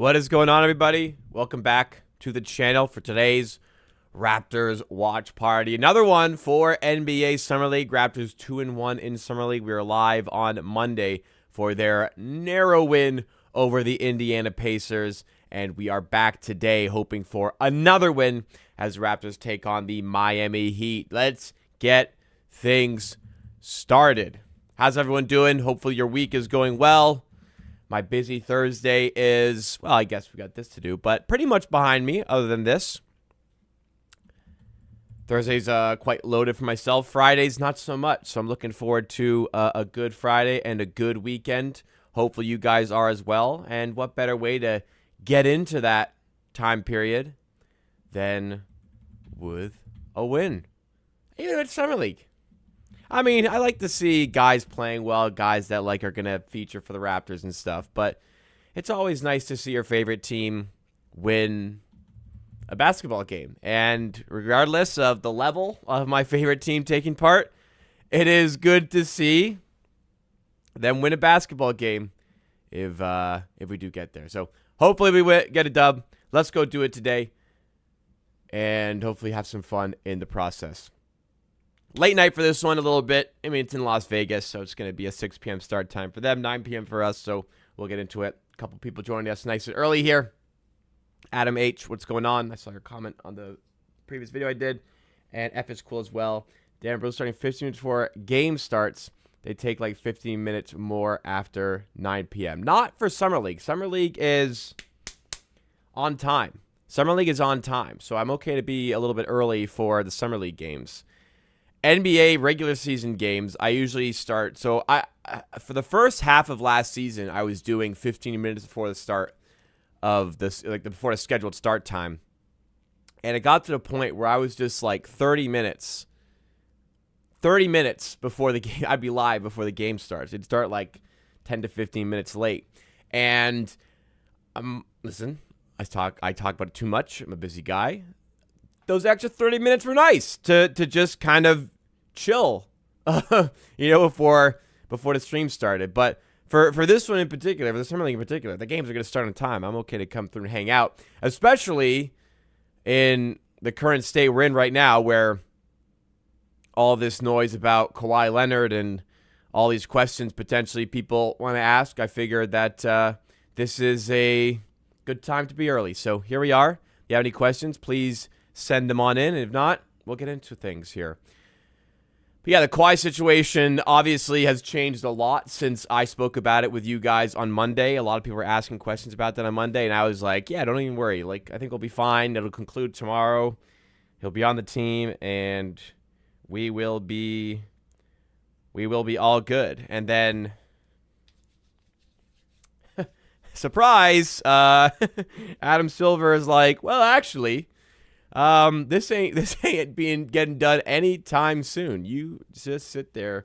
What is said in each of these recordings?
What is going on, everybody? Welcome back to the channel for today's Raptors watch party. Another one for NBA Summer League. Raptors 2-1 in Summer League. We are live on Monday for their narrow win over the Indiana Pacers. And we are back today hoping for another win as Raptors take on the Miami Heat. Let's get things started. How's everyone doing? Hopefully your week is going well. My busy Thursday is, well, I guess we got this to do, but pretty much behind me other than this. Thursday's quite loaded for myself. Friday's not so much, so I'm looking forward to a good Friday and a good weekend. Hopefully you guys are as well. And what better way to get into that time period than with a win? Even if it's Summer League. I mean, I like to see guys playing well, guys that are going to feature for the Raptors and stuff, but it's always nice to see your favorite team win a basketball game. And regardless of the level of my favorite team taking part, it is good to see them win a basketball game if we do get there. So hopefully we get a dub. Let's go do it today and hopefully have some fun in the process. Late night for this one a little bit. I mean, it's in Las Vegas, so it's going to be a 6 p.m. start time for them, 9 p.m. for us, so we'll get into it. A couple people joining us nice and early here. Adam H., what's going on? I saw your comment on the previous video I did. And F is cool as well. Dan Bro starting 15 minutes before game starts. They take like 15 minutes more after 9 p.m. Not for Summer League. Summer League is on time. Summer League is on time, so I'm okay to be a little bit early for the Summer League games. NBA regular season games, I usually start. So I for the first half of last season, I was doing 15 minutes before the start of this, before the scheduled start time. And it got to the point where I was just like 30 minutes before the game. I'd be live before the game starts. It'd start like 10 to 15 minutes late. And listen, I talk about it too much. I'm a busy guy. Those extra 30 minutes were nice to just kind of chill, before the stream started. But for this one in particular, for the Summer League in particular, the games are going to start on time. I'm okay to come through and hang out, especially in the current state we're in right now where all this noise about Kawhi Leonard and all these questions potentially people want to ask. I figured that this is a good time to be early. So here we are. If you have any questions, please send them on in, and if not, we'll get into things here. But yeah, the Kawhi situation obviously has changed a lot since I spoke about it with you guys on Monday. A lot of people were asking questions about that on Monday, and I was like, yeah, don't even worry. I think we'll be fine. It'll conclude tomorrow. He'll be on the team, and we will be all good. And then surprise, Adam Silver is like, well, actually, this ain't getting done anytime soon. You just sit there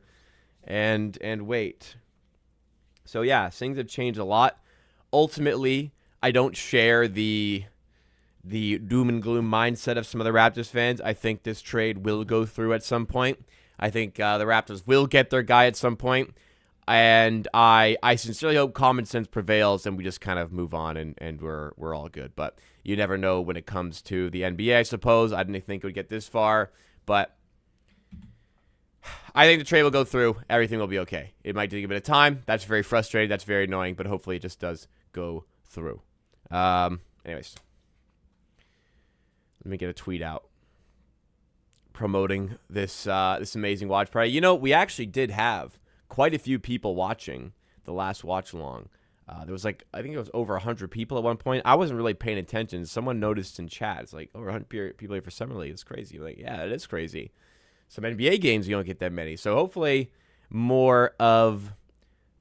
and wait. So yeah, things have changed a lot. Ultimately, I don't share the doom and gloom mindset of some of the Raptors fans. I think this trade will go through at some point. I think the Raptors will get their guy at some point. And I sincerely hope common sense prevails and we just kind of move on and we're all good. But you never know when it comes to the NBA, I suppose. I didn't think it would get this far, but I think the trade will go through. Everything will be okay. It might take a bit of time. That's very frustrating. That's very annoying, but hopefully it just does go through. Anyways, let me get a tweet out promoting this amazing watch party. You know, we actually did have quite a few people watching the last watch along. There was I think it was over 100 people at one point. I wasn't really paying attention. Someone noticed in chat, it's like over 100 people here for Summer League. It's crazy. Like, yeah, it is crazy. Some NBA games, you don't get that many. So hopefully more of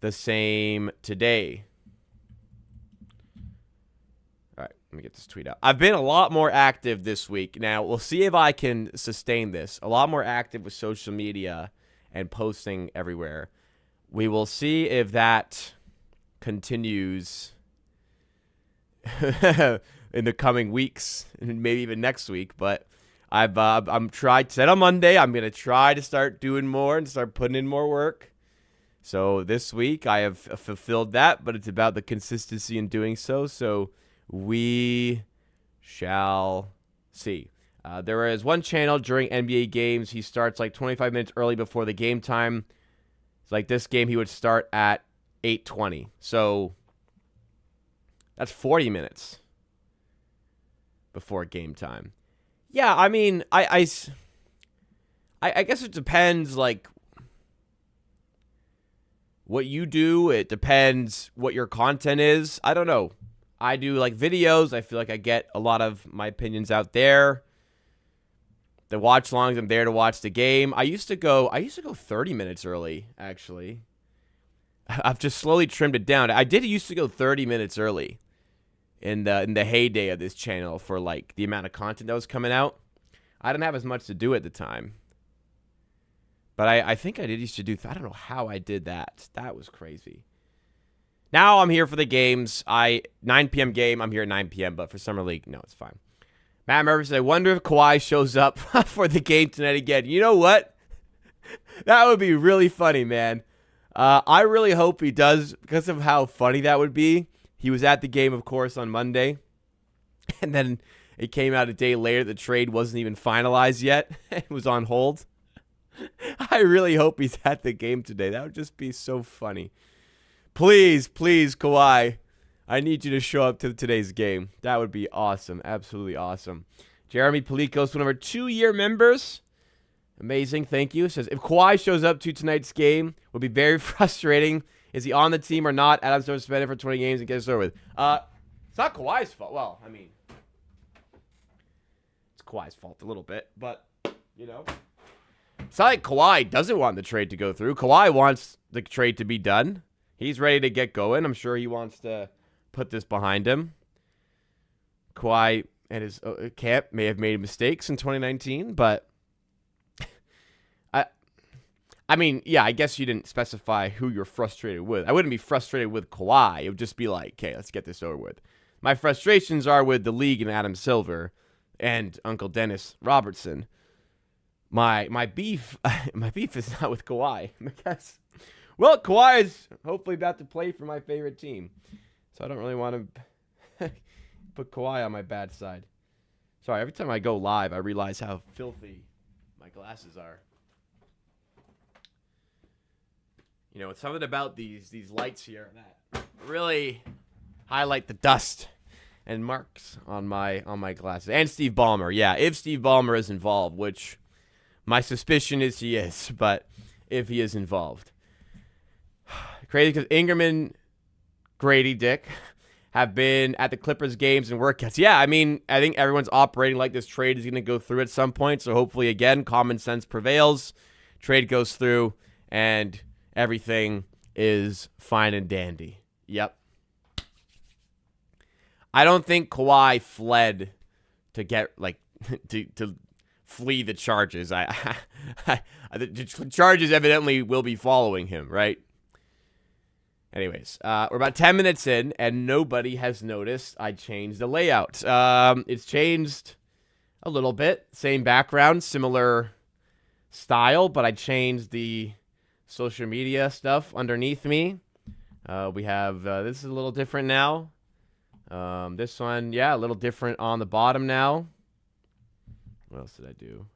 the same today. All right, let me get this tweet out. I've been a lot more active this week. Now, we'll see if I can sustain this. A lot more active with social media and posting everywhere. We will see if that continues in the coming weeks and maybe even next week. But I'm said on Monday I'm gonna try to start doing more and start putting in more work. So this week I have fulfilled that, but it's about the consistency in doing so. So We shall see. There is one channel during NBA games. He starts like 25 minutes early before the game time. It's like this game, he would start at 8:20. So that's 40 minutes before game time. Yeah, I mean, I guess it depends, like, what you do. It depends what your content is. I don't know. I do, like, videos. I feel like I get a lot of my opinions out there. The watch-alongs, I'm there to watch the game. I used to go 30 minutes early, actually. I've just slowly trimmed it down. I did used to go 30 minutes early in the heyday of this channel for, like, the amount of content that was coming out. I didn't have as much to do at the time. But I think I did used to do, I don't know how I did that. That was crazy. Now I'm here for the games. 9 p.m. game, I'm here at 9 p.m., but for Summer League, no, it's fine. Matt Murphy said, I wonder if Kawhi shows up for the game tonight again. You know what? That would be really funny, man. I really hope he does because of how funny that would be. He was at the game, of course, on Monday. And then it came out a day later. The trade wasn't even finalized yet. It was on hold. I really hope he's at the game today. That would just be so funny. Please, please, Kawhi, I need you to show up to today's game. That would be awesome. Absolutely awesome. Jeremy Pelikos, one of our 2-year members. Amazing. Thank you. Says, if Kawhi shows up to tonight's game, it will be very frustrating. Is he on the team or not? Adam's going to suspended for 20 games and get it over with. It's not Kawhi's fault. Well, I mean, it's Kawhi's fault a little bit, but, you know. It's not like Kawhi doesn't want the trade to go through. Kawhi wants the trade to be done. He's ready to get going. I'm sure he wants to put this behind him. Kawhi and his camp may have made mistakes in 2019, but I mean, yeah, I guess you didn't specify who you're frustrated with. I wouldn't be frustrated with Kawhi. It would just be like, okay, let's get this over with. My frustrations are with the league and Adam Silver and Uncle Dennis Robertson. My beef is not with Kawhi. Because, well, Kawhi is hopefully about to play for my favorite team. So I don't really want to put Kawhi on my bad side. Sorry, every time I go live, I realize how filthy my glasses are. You know, it's something about these lights here that really highlight the dust and marks on my glasses. And Steve Ballmer, yeah, if Steve Ballmer is involved, which my suspicion is he is, but if he is involved. Crazy because Ingram, Grady, Dick have been at the Clippers games and workouts. Yeah, I mean, I think everyone's operating like this trade is going to go through at some point. So hopefully, again, common sense prevails. Trade goes through and everything is fine and dandy. Yep. I don't think Kawhi fled to get, like, to flee the charges. The charges evidently will be following him, right? Anyways, we're about 10 minutes in, and nobody has noticed I changed the layout. It's changed a little bit. Same background, similar style, but I changed the social media stuff underneath me. We have, this is a little different now. This one, yeah, a little different on the bottom now. What else did I do?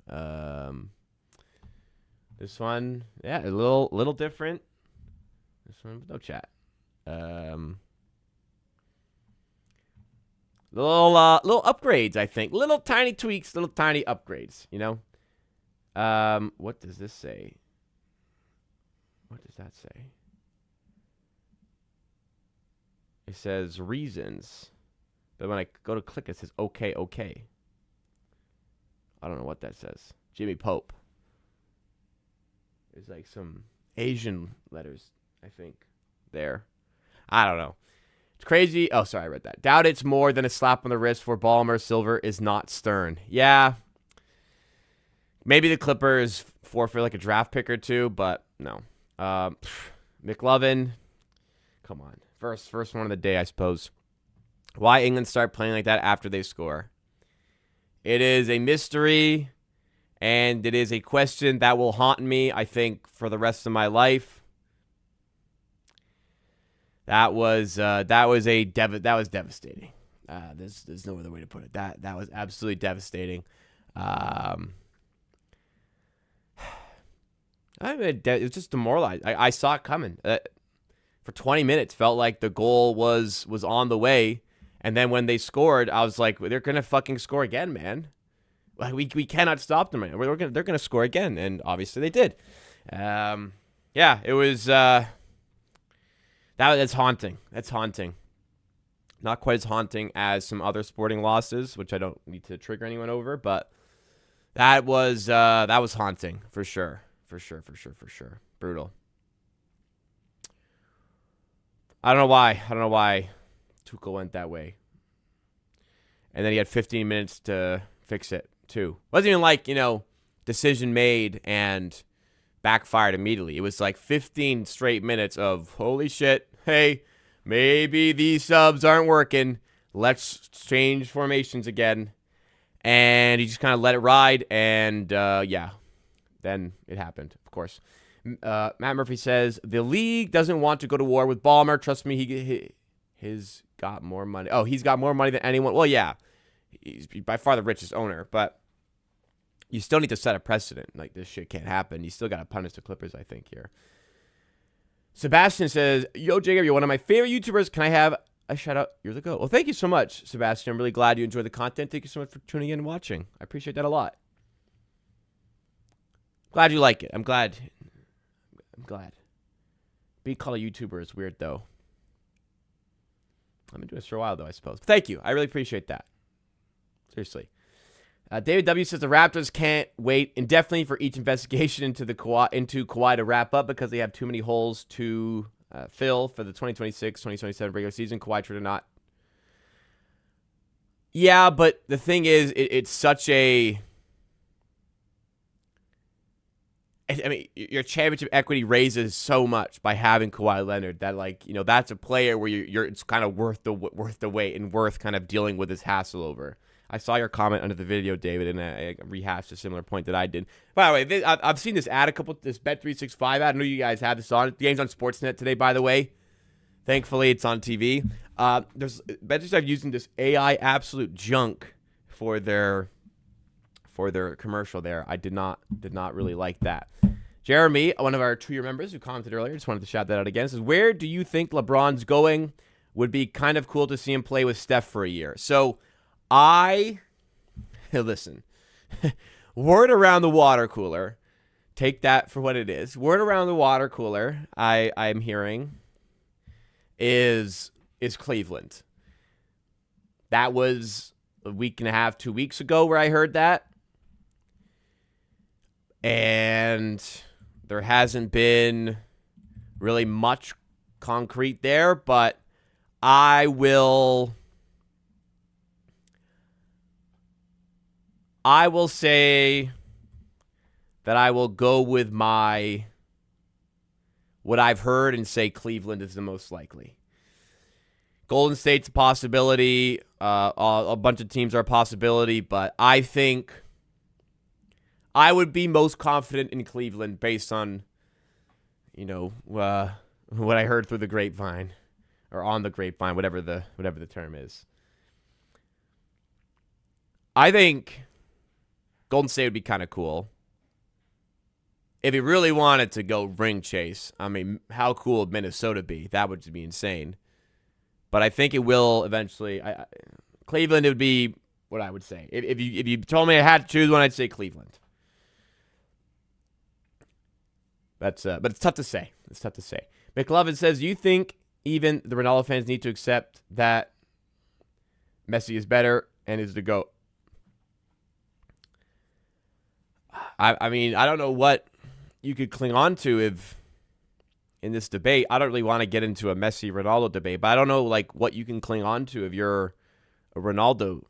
This one, yeah, a little different. This one, no chat. Little upgrades, I think. Little tiny tweaks, little tiny upgrades, you know? What does this say? What does that say? It says reasons. But when I go to click, it says okay. I don't know what that says. Jimmy Pope. There's like some Asian letters, I think, there. I don't know. It's crazy. Oh, sorry, I read that. Doubt it's more than a slap on the wrist for Ballmer. Silver is not stern. Yeah. Maybe the Clippers forfeit like a draft pick or two, but no. McLovin. Come on. First one of the day, I suppose. Why England start playing like that after they score? It is a mystery, and it is a question that will haunt me, I think, for the rest of my life. That was devastating. There's no other way to put it. That was absolutely devastating. It was just demoralized. I saw it coming. For 20 minutes, felt like the goal was on the way, and then when they scored, I was like, they're gonna fucking score again, man. Like we cannot stop them. They're gonna score again, and obviously they did. Yeah, it was that's haunting. That's haunting. Not quite as haunting as some other sporting losses, which I don't need to trigger anyone over, but that was haunting for sure. For sure. Brutal. I don't know why Tuchel went that way. And then he had 15 minutes to fix it, too. It wasn't even like, decision made and backfired immediately. It was like 15 straight minutes of, holy shit, hey, maybe these subs aren't working. Let's change formations again. And he just kind of let it ride, and then it happened, of course. Matt Murphy says, the league doesn't want to go to war with Ballmer. Trust me, he's got more money. Oh, he's got more money than anyone. Well, yeah, he's by far the richest owner, but you still need to set a precedent. Like, this shit can't happen. You still got to punish the Clippers, I think, here. Sebastian says, yo, Jacob, you're one of my favorite YouTubers. Can I have a shout-out? You're the GOAT. Well, thank you so much, Sebastian. I'm really glad you enjoyed the content. Thank you so much for tuning in and watching. I appreciate that a lot. Glad you like it. I'm glad. Being called a YouTuber is weird, though. I've been doing this for a while, though, I suppose. But thank you. I really appreciate that. Seriously. David W. says the Raptors can't wait indefinitely for each investigation into Kawhi to wrap up because they have too many holes to fill for the 2026-2027 regular season. Kawhi trade or not. Yeah, but the thing is, it's such a... I mean, your championship equity raises so much by having Kawhi Leonard that, like, that's a player where it's kind of worth the wait and worth kind of dealing with this hassle over. I saw your comment under the video, David, and I rehashed a similar point that I did. By the way, I've seen this ad this Bet365 ad. I know you guys have this on. The game's on Sportsnet today, by the way. Thankfully, it's on TV. There's Bet365 using this AI absolute junk for their commercial there. I did not really like that. Jeremy, one of our 2-year members who commented earlier, just wanted to shout that out again, says, where do you think LeBron's going? Would be kind of cool to see him play with Steph for a year. So listen, word around the water cooler, take that for what it is. Word around the water cooler, I'm hearing, is Cleveland. That was a week and a half, 2 weeks ago where I heard that. And there hasn't been really much concrete there, but I will say that I will go with what I've heard and say Cleveland is the most likely. Golden State's a possibility. A bunch of teams are a possibility, but I think I would be most confident in Cleveland based on, what I heard through the grapevine, or on the grapevine, whatever the term is. I think Golden State would be kind of cool. If he really wanted to go ring chase, I mean, how cool would Minnesota be? That would be insane. But I think it will eventually. Cleveland would be what I would say. If you told me I had to choose one, I'd say Cleveland. But it's tough to say. McLovin says, you think even the Ronaldo fans need to accept that Messi is better and is the GOAT? I mean, I don't know what you could cling on to if in this debate. I don't really want to get into a Messi-Ronaldo debate, but I don't know, like, what you can cling on to if you're a Ronaldo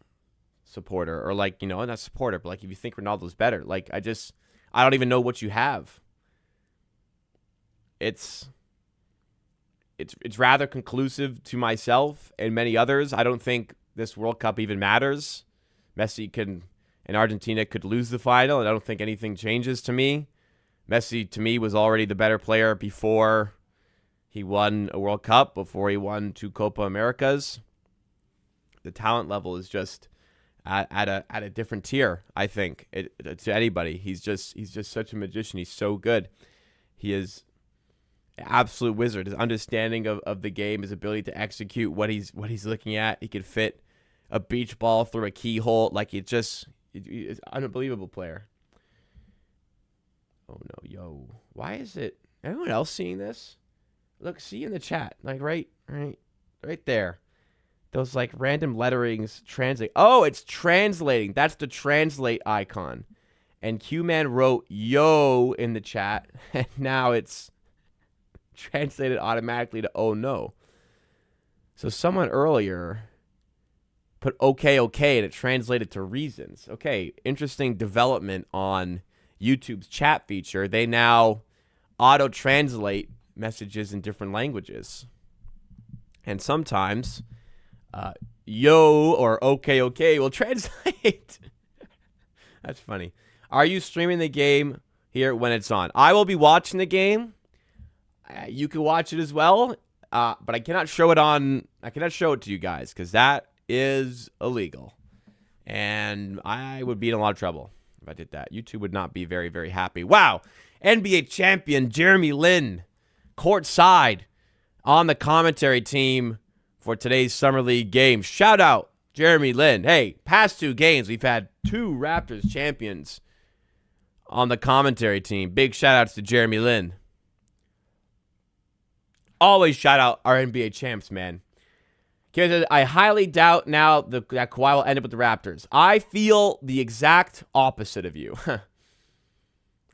supporter, or, like, not supporter, but, like, if you think Ronaldo's better. Like, I don't even know what you have. It's rather conclusive to myself and many others. I don't think this World Cup even matters. Messi and Argentina could lose the final, and I don't think anything changes to me. Messi, to me, was already the better player before he won a World Cup, before he won 2 Copa Americas. The talent level is just at a different tier. I think to anybody, he's just such a magician. He's so good. He is an absolute wizard. His understanding of the game, his ability to execute what he's looking at. He could fit a beach ball through a keyhole. Like it's an unbelievable player. Oh no, yo, why is it? Anyone else seeing this? Look, see in the chat, like right there. Those like random letterings translate. Oh, it's translating. That's the translate icon. And Q-Man wrote yo in the chat, and now it's translated automatically to oh no. So someone earlier put okay, and it translated to reasons. Okay, interesting development on YouTube's chat feature. They now auto-translate messages in different languages. And sometimes yo or okay will translate. That's funny. Are you streaming the game here when it's on? I will be watching the game. You can watch it as well, but I cannot show it on. I cannot show it to you guys because that is illegal, and I would be in a lot of trouble if I did that. YouTube would not be very, very happy. Wow, NBA champion Jeremy Lin, courtside on the commentary team for today's Summer League game. Shout out Jeremy Lin. Hey, past 2 games we've had 2 Raptors champions on the commentary team. Big shout outs to Jeremy Lin. Always shout out our NBA champs, man. I highly doubt now that Kawhi will end up with the Raptors. I feel the exact opposite of you.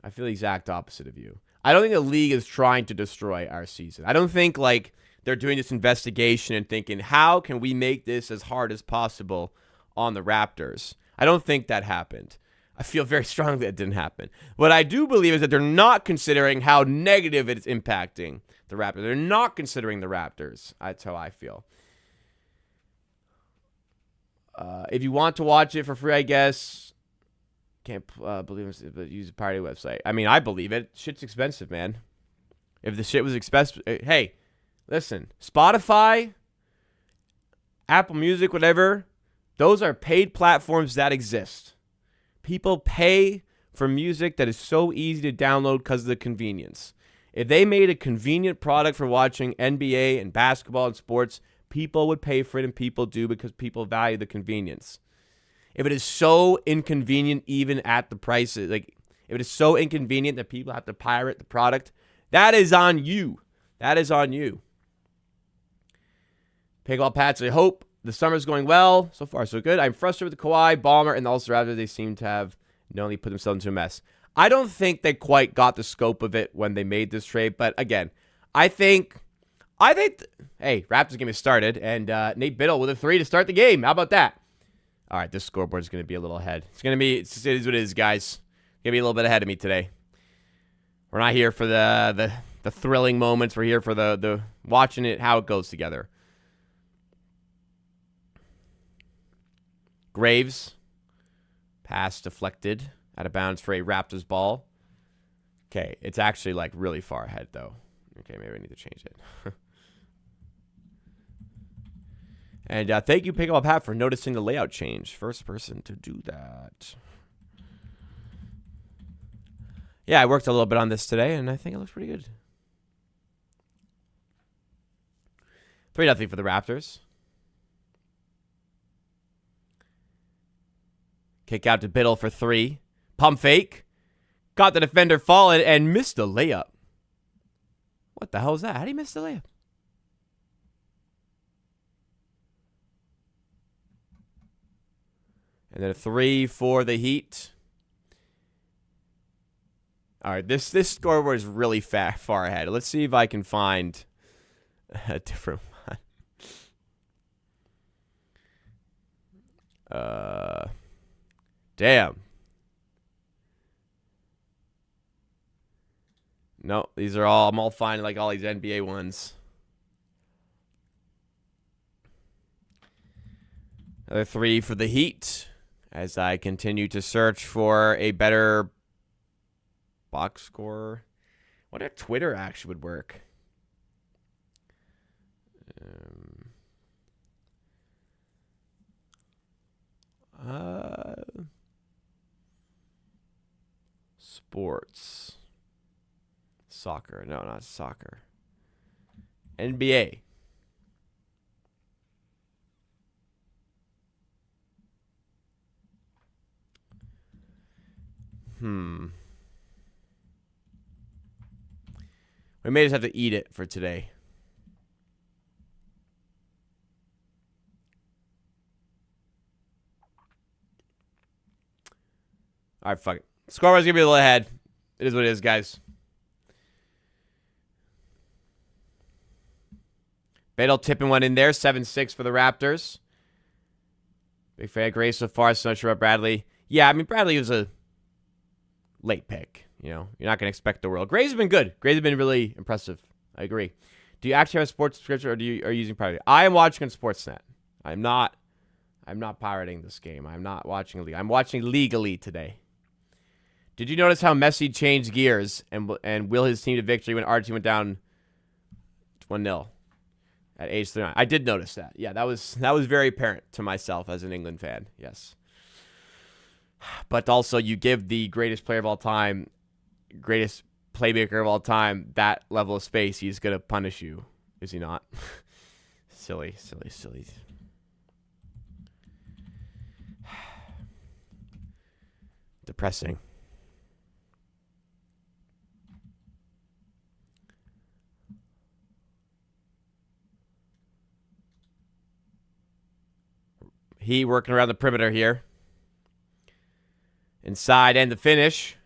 I feel the exact opposite of you. I don't think the league is trying to destroy our season. I don't think like they're doing this investigation and thinking, how can we make this as hard as possible on the Raptors? I don't think that happened. I feel very strongly that didn't happen. What I do believe is that they're not considering how negative it's impacting the Raptors. They're not considering the Raptors. That's how I feel. If you want to watch it for free, I guess. Can't believe it, but use a party website. I mean, I believe it. Shit's expensive, man. If the shit was expensive, hey, listen, Spotify, Apple Music, whatever, those are paid platforms that exist. People pay for music that is so easy to download because of the convenience. If they made a convenient product for watching NBA and basketball and sports, people would pay for it, and people do because people value the convenience. If it is so inconvenient, even at the prices, like if it is so inconvenient that people have to pirate the product, that is on you. That is on you. Pickleball Pats, I hope the summer's going well. So far, so good. I'm frustrated with the Kawhi, Ballmer, and also rather they seem to have not only put themselves into a mess. I don't think they quite got the scope of it when they made this trade, but again, I think, hey, Raptors game is started, and Nate Biddle with a 3 to start the game. How about that? All right, this scoreboard is going to be a little ahead. It is what it is, guys. It's going to be a little bit ahead of me today. We're not here for the thrilling moments. We're here for the watching it, how it goes together. Graves, pass deflected, out of bounds for a Raptors ball. Okay, it's actually like really far ahead, though. Okay, maybe I need to change it. And thank you, Pickleball Pat, for noticing the layout change. First person to do that. Yeah, I worked a little bit on this today, and I think it looks pretty good. 3-0 for the Raptors. Kick out to Biddle for 3. Pump fake. Got the defender falling and missed the layup. What the hell is that? How did he miss the layup? And then a 3 for the Heat. All right, this scoreboard is really far ahead. Let's see if I can find a different one. Damn. No, these are all, I'm all finding like all these NBA ones. Another 3 for the Heat as I continue to search for a better box score. What if Twitter actually would work? Sports. Soccer. No, not soccer. NBA. We may just have to eat it for today. All right, fuck it. Scoreboard's going to be a little ahead. It is what it is, guys. Badal tipping one in there. 7-6 for the Raptors. Big fan of Gray so far. So not sure about Bradley. Yeah, I mean, Bradley was a late pick. You know, you're not going to expect the world. Gray's been good. Gray's been really impressive. I agree. Do you actually have a sports subscription, or are you using private? I am watching on Sportsnet. I'm not pirating this game. I'm not watching legally. I'm watching legally today. Did you notice how Messi changed gears and will his team to victory when our team went down 1-0 at age 39? I did notice that. Yeah, that was very apparent to myself as an England fan. Yes. But also, you give the greatest player of all time, greatest playmaker of all time, that level of space, he's going to punish you. Is he not? Silly. Depressing. He working around the perimeter here. Inside and the finish.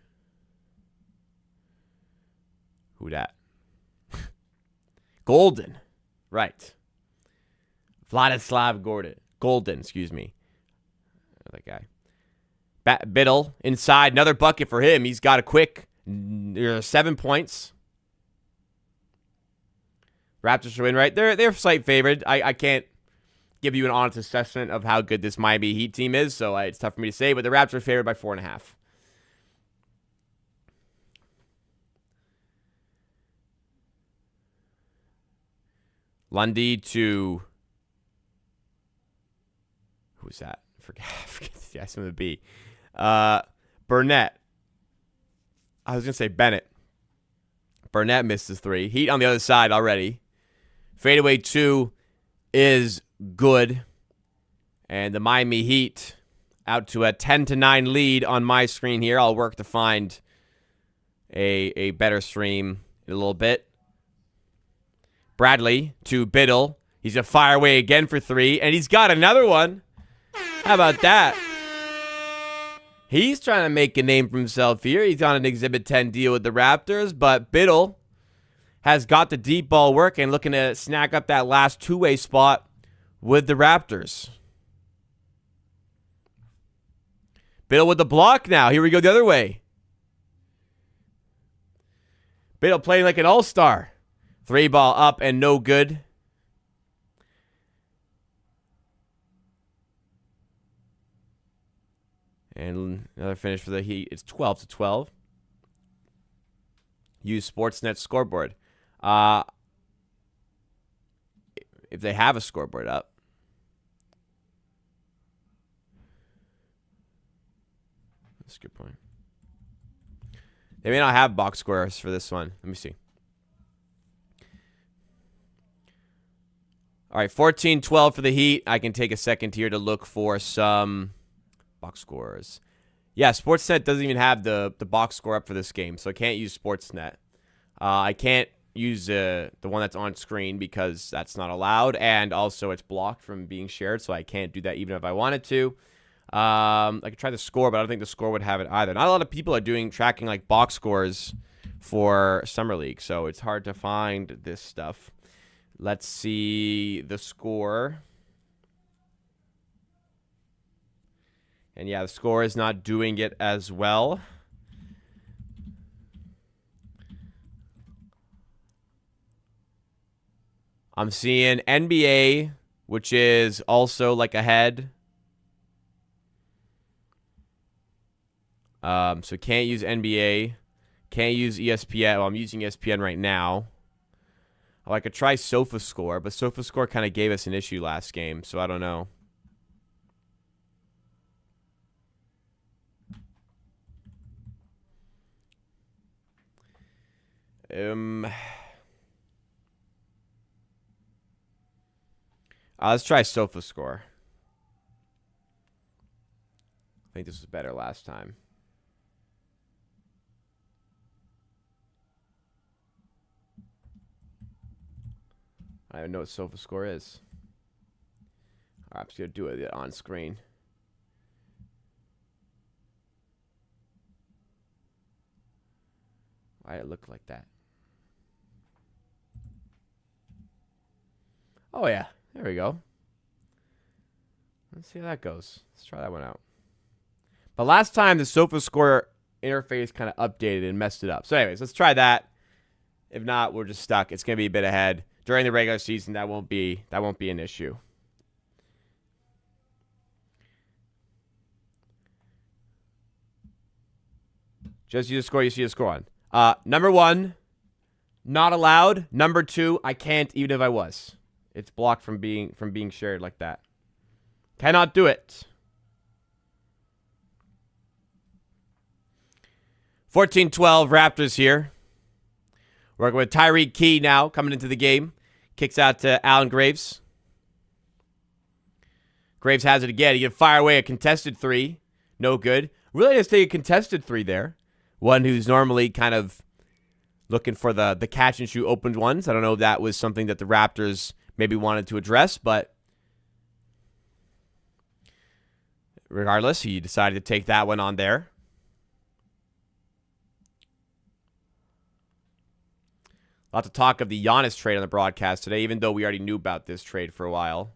Who dat? Golden. Right. Vladislav Golden, excuse me. That guy. Biddle inside. Another bucket for him. He's got a quick 7 points. Raptors are in, right? They're slight favored. I can't give you an honest assessment of how good this Miami Heat team is, so it's tough for me to say, but the Raptors are favored by 4.5. Lundy to... Who's that? I forget the guy, some of the B. Burnett. I was going to say Bennett. Burnett missed his 3. Heat on the other side already. Fadeaway 2 is good. And the Miami Heat out to a 10-9 lead on my screen here. I'll work to find a better stream in a little bit. Bradley to Biddle. He's going to fire away again for 3. And he's got another one. How about that? He's trying to make a name for himself here. He's on an Exhibit 10 deal with the Raptors. But Biddle has got the deep ball working, looking to snag up that last two-way spot with the Raptors. Biddle with the block now. Here we go the other way. Biddle playing like an all-star. 3-ball up and no good. And another finish for the Heat. It's 12-12. Use Sportsnet scoreboard. If they have a scoreboard up. That's a good point. They may not have box scores for this one. Let me see. All right, 14-12 for the Heat. I can take a second here to look for some box scores. Yeah, Sportsnet doesn't even have the box score up for this game, so I can't use Sportsnet. I can't use the one that's on screen because that's not allowed, and also it's blocked from being shared, so I can't do that even if I wanted to. I could try the score, but I don't think the score would have it either. Not a lot of people are tracking like box scores for Summer League, so it's hard to find this stuff. Let's see the score. And yeah, the score is not doing it as well. I'm seeing NBA, which is also like ahead. So can't use NBA. Can't use ESPN. Well, I'm using ESPN right now. Oh, I could try SofaScore, but SofaScore kind of gave us an issue last game, so I don't know. Let's try Sofa Score. I think this was better last time. I don't even know what Sofa Score is. All right, I'm just going to do it on screen. Why did it look like that? Oh, yeah. There we go. Let's see how that goes. Let's try that one out. But last time, the Sofa Score interface kind of updated and messed it up. So anyways, let's try that. If not, we're just stuck. It's going to be a bit ahead. During the regular season, that won't be an issue. Just use the score you see the score on. Number 1, not allowed. Number 2, I can't even if I was. It's blocked from being shared like that. Cannot do it. 14-12 Raptors here. Working with Tyreek Key now coming into the game. Kicks out to Allen Graves. Graves has it again. He can fire away a contested 3. No good. Really just take a contested 3 there. One who's normally kind of looking for the catch and shoot open ones. I don't know if that was something that the Raptors maybe wanted to address, but regardless, he decided to take that one on there. Lots of talk of the Giannis trade on the broadcast today, even though we already knew about this trade for a while.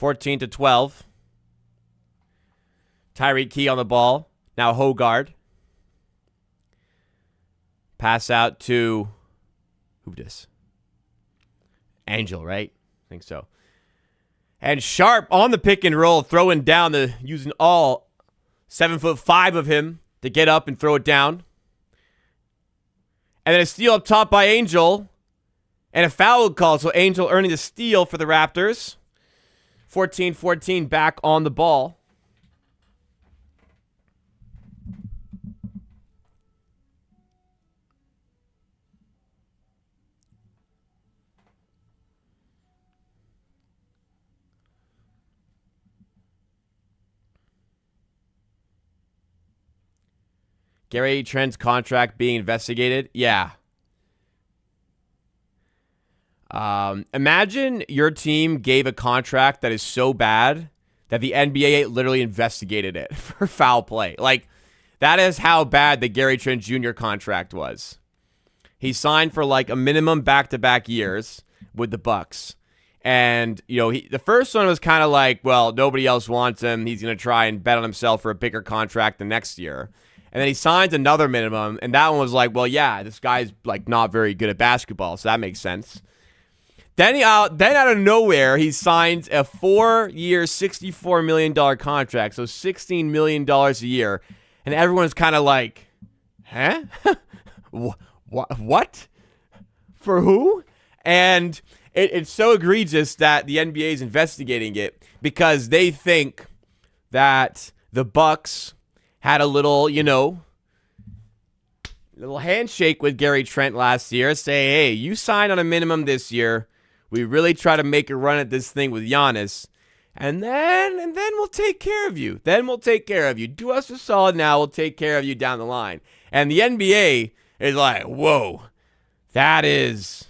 (14-12). Tyreek Key on the ball. Now Hogard. Pass out to... Who this? Angel, right? I think so. And Sharp on the pick and roll, throwing down using all 7'5" of him to get up and throw it down. And then a steal up top by Angel. And a foul call, so Angel earning the steal for the Raptors. 14-14 back on the ball. Gary Trent's contract being investigated? Yeah. Imagine your team gave a contract that is so bad that the NBA literally investigated it for foul play. Like, that is how bad the Gary Trent Jr. contract was. He signed for like a minimum back-to-back years with the Bucks. And, you know, the first one was kind of like, well, nobody else wants him. He's going to try and bet on himself for a bigger contract the next year. And then he signs another minimum, and that one was like, well, yeah, this guy's like not very good at basketball, so that makes sense. Then out of nowhere, he signs a 4-year, $64 million contract, so $16 million a year, and everyone's kind of like, huh? What? For who? And it's so egregious that the NBA is investigating it because they think that the Bucks had a little, little handshake with Gary Trent last year. Say, hey, you signed on a minimum this year. We really try to make a run at this thing with Giannis. And then we'll take care of you. Then we'll take care of you. Do us a solid now. We'll take care of you down the line. And the NBA is like, whoa, that is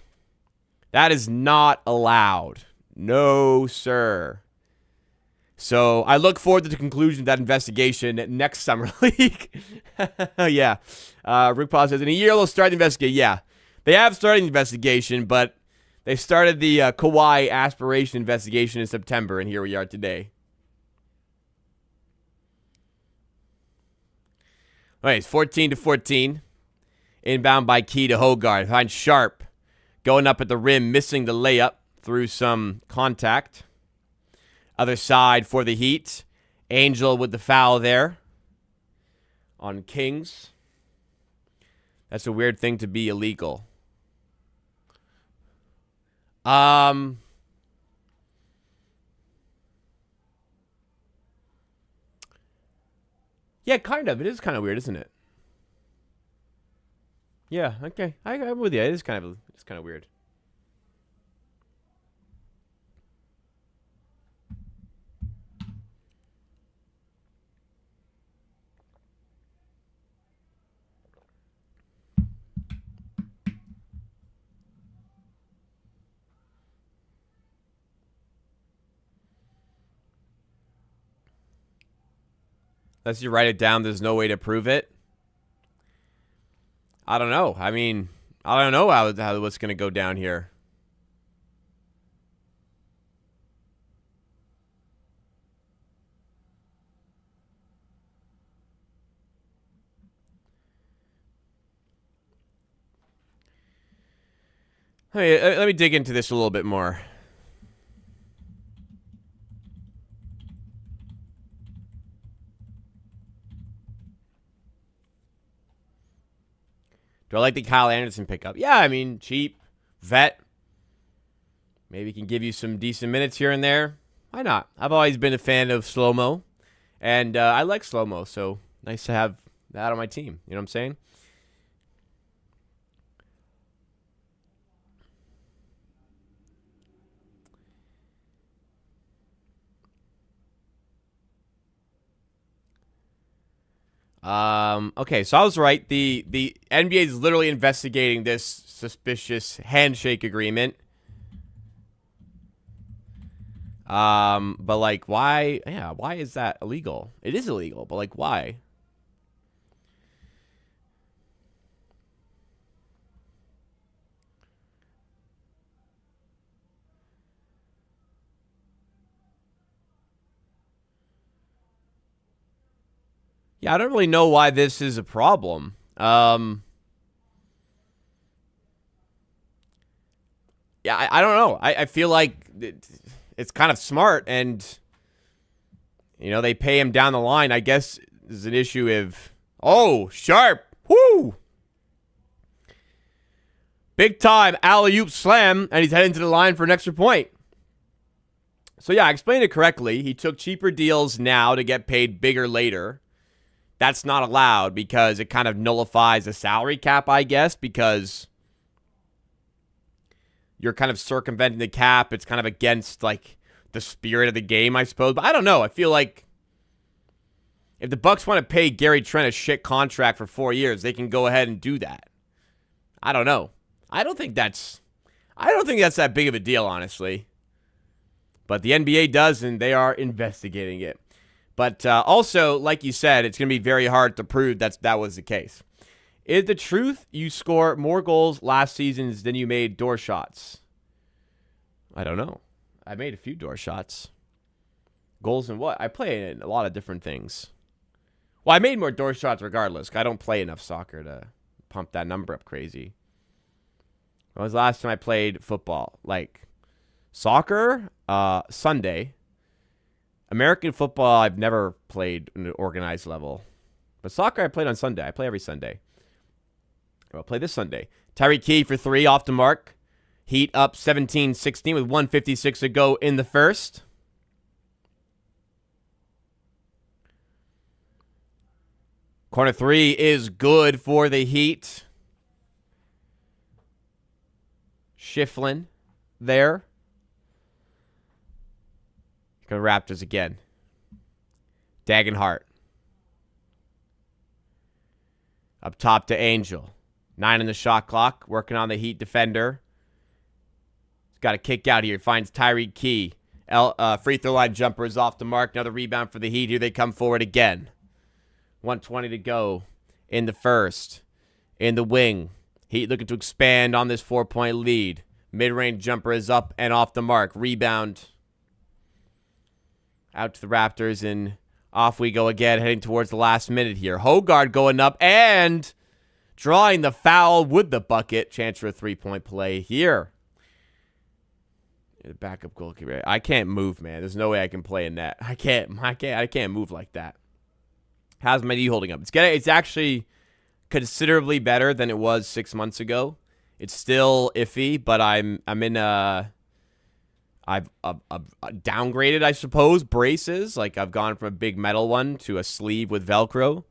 not allowed. No, sir. So I look forward to the conclusion of that investigation next summer league. Yeah. Rick Paul says, in a year they'll start the investigation. Yeah. They have started the investigation, but they started the Kawhi aspiration investigation in September, and here we are today. All right, it's 14-14. Inbound by Key to Hogard. Behind Sharp. Going up at the rim, missing the layup through some contact. Other side for the Heat. Angel with the foul there on Kings. That's a weird thing to be illegal. Yeah, kind of. It is kind of weird, isn't it? Yeah, okay. I'm with you. It's kind of weird. Unless you write it down, there's no way to prove it. I don't know. I mean, I don't know how what's going to go down here. Hey, let me dig into this a little bit more. Do I like the Kyle Anderson pickup? Yeah, I mean, cheap, vet. Maybe can give you some decent minutes here and there. Why not? I've always been a fan of slow-mo, and I like slow-mo, so nice to have that on my team. You know what I'm saying? Okay, so I was right. The NBA is literally investigating this suspicious handshake agreement. But like, why? Yeah, why is that illegal? It is illegal, but like, why? Yeah, I don't really know why this is a problem. Yeah, I don't know. I feel like it's kind of smart, and you know they pay him down the line. I guess is an issue if sharp, whoo, big time alley-oop slam, and he's heading to the line for an extra point. So yeah, I explained it correctly. He took cheaper deals now to get paid bigger later. That's not allowed because it kind of nullifies the salary cap, I guess, because you're kind of circumventing the cap. It's kind of against, like, the spirit of the game, I suppose. But I don't know. I feel like if the Bucks want to pay Gary Trent a shit contract for 4 years, they can go ahead and do that. I don't know. I don't think that's that big of a deal, honestly. But the NBA does, and they are investigating it. But also, like you said, it's going to be very hard to prove that was the case. Is the truth you score more goals last season than you made door shots? I don't know. I made a few door shots. Goals in what? I play in a lot of different things. Well, I made more door shots regardless. I don't play enough soccer to pump that number up crazy. When was the last time I played football? Like, soccer, Sunday. American football, I've never played in an organized level. But soccer, I played on Sunday. I play every Sunday. I'll play this Sunday. Tyreek Key for 3 off the mark. Heat up 17-16 with 1:56 to go in the first. Corner 3 is good for the Heat. Shiflin there. Go Raptors again. Dagenhart. Up top to Angel. 9 in the shot clock. Working on the Heat defender. He's got a kick out here. Finds Tyreek Key. Free throw line jumper is off the mark. Another rebound for the Heat. Here they come forward again. 1:20 to go in the first. In the wing. Heat looking to expand on this 4-point lead. Mid-range jumper is up and off the mark. Rebound. Out to the Raptors, and off we go again, heading towards the last minute here. Hogard going up and drawing the foul with the bucket. Chance for a 3-point play here. The backup goalkeeper. I can't move, man. There's no way I can play in net. I can't move like that. How's my knee holding up? It's actually considerably better than it was 6 months ago. It's still iffy, but I've downgraded, I suppose, braces. Like, I've gone from a big metal one to a sleeve with Velcro.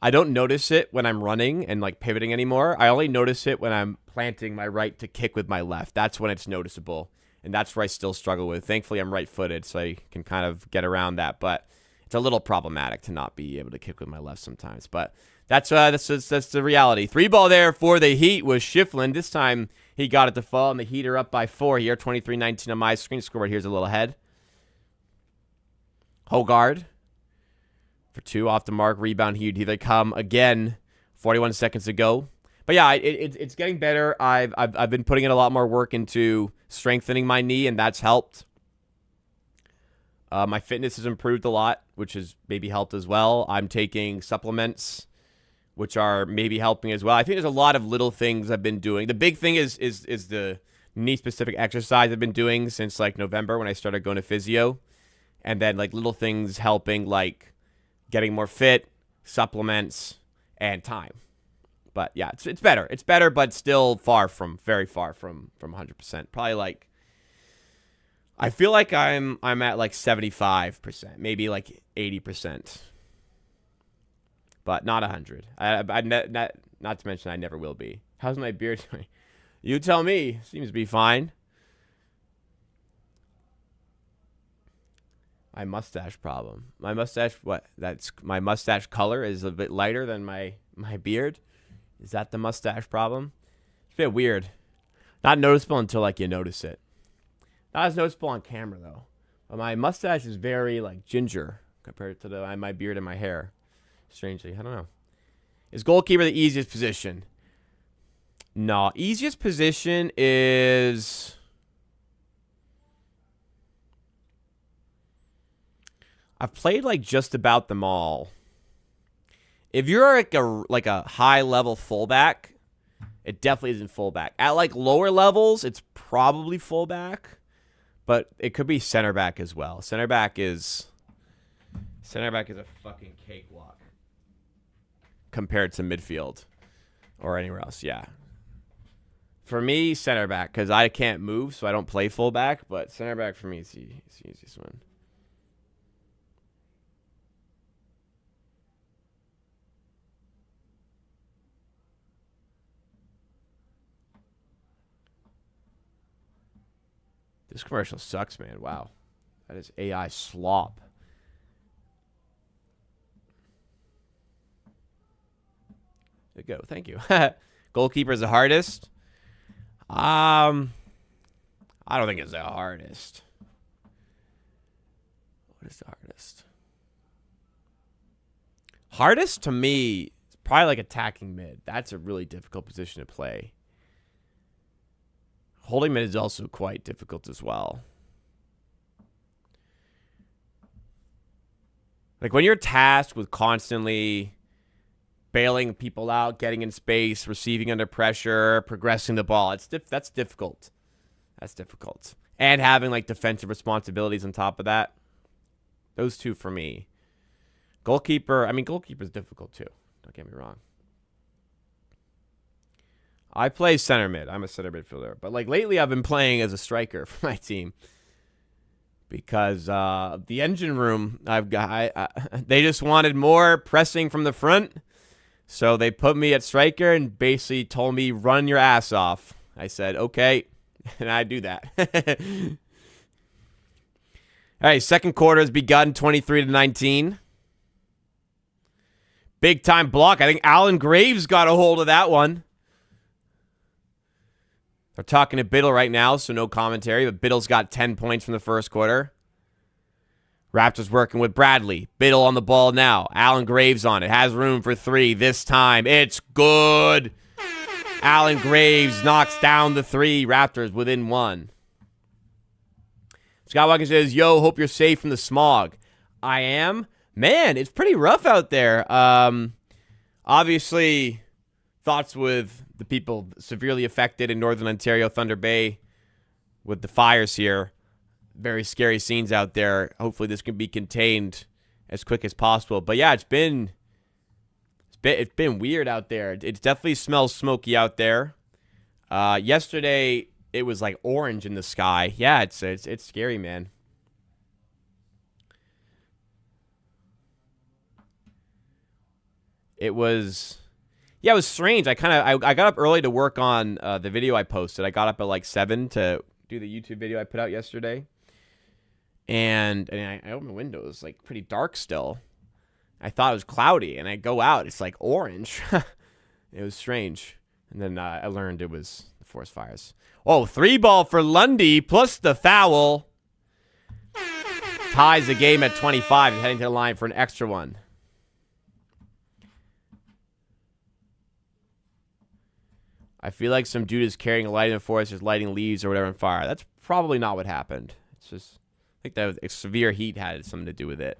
I don't notice it when I'm running and like pivoting anymore. I only notice it when I'm planting my right to kick with my left. That's when it's noticeable. And that's where I still struggle with. Thankfully, I'm right-footed, so I can kind of get around that. But it's a little problematic to not be able to kick with my left sometimes. But that's the reality. 3-ball there for the Heat was Shiflin. This time he got it to fall, and the Heat are up by 4 here. 23-19 on my screen. Scoreboard here's a little ahead. Hogard for 2 off the mark. Rebound Heat. Here they come again. 41 seconds ago. But yeah, it's getting better. I've been putting in a lot more work into strengthening my knee, and that's helped. My fitness has improved a lot, which has maybe helped as well. I'm taking supplements, which are maybe helping as well. I think there's a lot of little things I've been doing. The big thing is the knee-specific exercise I've been doing since like November when I started going to physio, and then like little things helping like getting more fit, supplements, and time. But yeah, it's better. It's better, but still very far from 100%. Probably like, I feel like I'm at like 75%, maybe like 80%, but not 100. Not to mention I never will be. How's my beard doing? You tell me. Seems to be fine. My mustache problem. My mustache, what? My mustache color is a bit lighter than my beard. Is that the mustache problem? It's a bit weird. Not noticeable until, like, you notice it. Not as noticeable on camera, though. But my mustache is very, like, ginger compared to my beard and my hair. Strangely. I don't know. Is goalkeeper the easiest position? No. Easiest position is... I've played, like, just about them all. If you're like a high-level fullback, it definitely isn't fullback. At, like, lower levels, it's probably fullback, but it could be center back as well. Center back is a fucking cakewalk compared to midfield or anywhere else, yeah. For me, center back, because I can't move, so I don't play fullback, but center back for me is the easiest one. This commercial sucks, man. Wow. That is AI slop. There you go. Thank you. Goalkeeper is the hardest. I don't think it's the hardest. What is the hardest? Hardest to me is probably like attacking mid. That's a really difficult position to play. Holding mid is also quite difficult as well. Like when you're tasked with constantly bailing people out, getting in space, receiving under pressure, progressing the ball, that's difficult. That's difficult. And having like defensive responsibilities on top of that. Those two for me. Goalkeeper is difficult too. Don't get me wrong. I play center mid. I'm a center midfielder. But like lately I've been playing as a striker for my team. Because the engine room, they just wanted more pressing from the front. So they put me at striker and basically told me, run your ass off. I said, okay. And I do that. All right, second quarter has begun, 23-19. Big time block. I think Alan Graves got a hold of that one. They're talking to Biddle right now, so no commentary, but Biddle's got 10 points from the first quarter. Raptors working with Bradley. Biddle on the ball now. Alan Graves on it. Has room for 3 this time. It's good. Alan Graves knocks down the 3. Raptors within 1. Scott Watkins says, yo, hope you're safe from the smog. I am. Man, it's pretty rough out there. Obviously, thoughts with the people severely affected in Northern Ontario, Thunder Bay. with the fires here. Very scary scenes out there. Hopefully this can be contained as quick as possible. But yeah, it's been weird out there. It definitely smells smoky out there. Yesterday it was like orange in the sky. Yeah, it's scary, man. It was strange. I got up early to work on the video I posted. I got up at like 7 to do the YouTube video I put out yesterday. And I opened the window. It was like pretty dark still. I thought it was cloudy, and I go out. It's like orange. It was strange. And then I learned it was the forest fires. Oh, 3-ball for Lundy plus the foul. Ties the game at 25 and heading to the line for an extra one. I feel like some dude is carrying a light in the forest, just lighting leaves or whatever on fire. That's probably not what happened. It's just, I think that severe heat had something to do with it.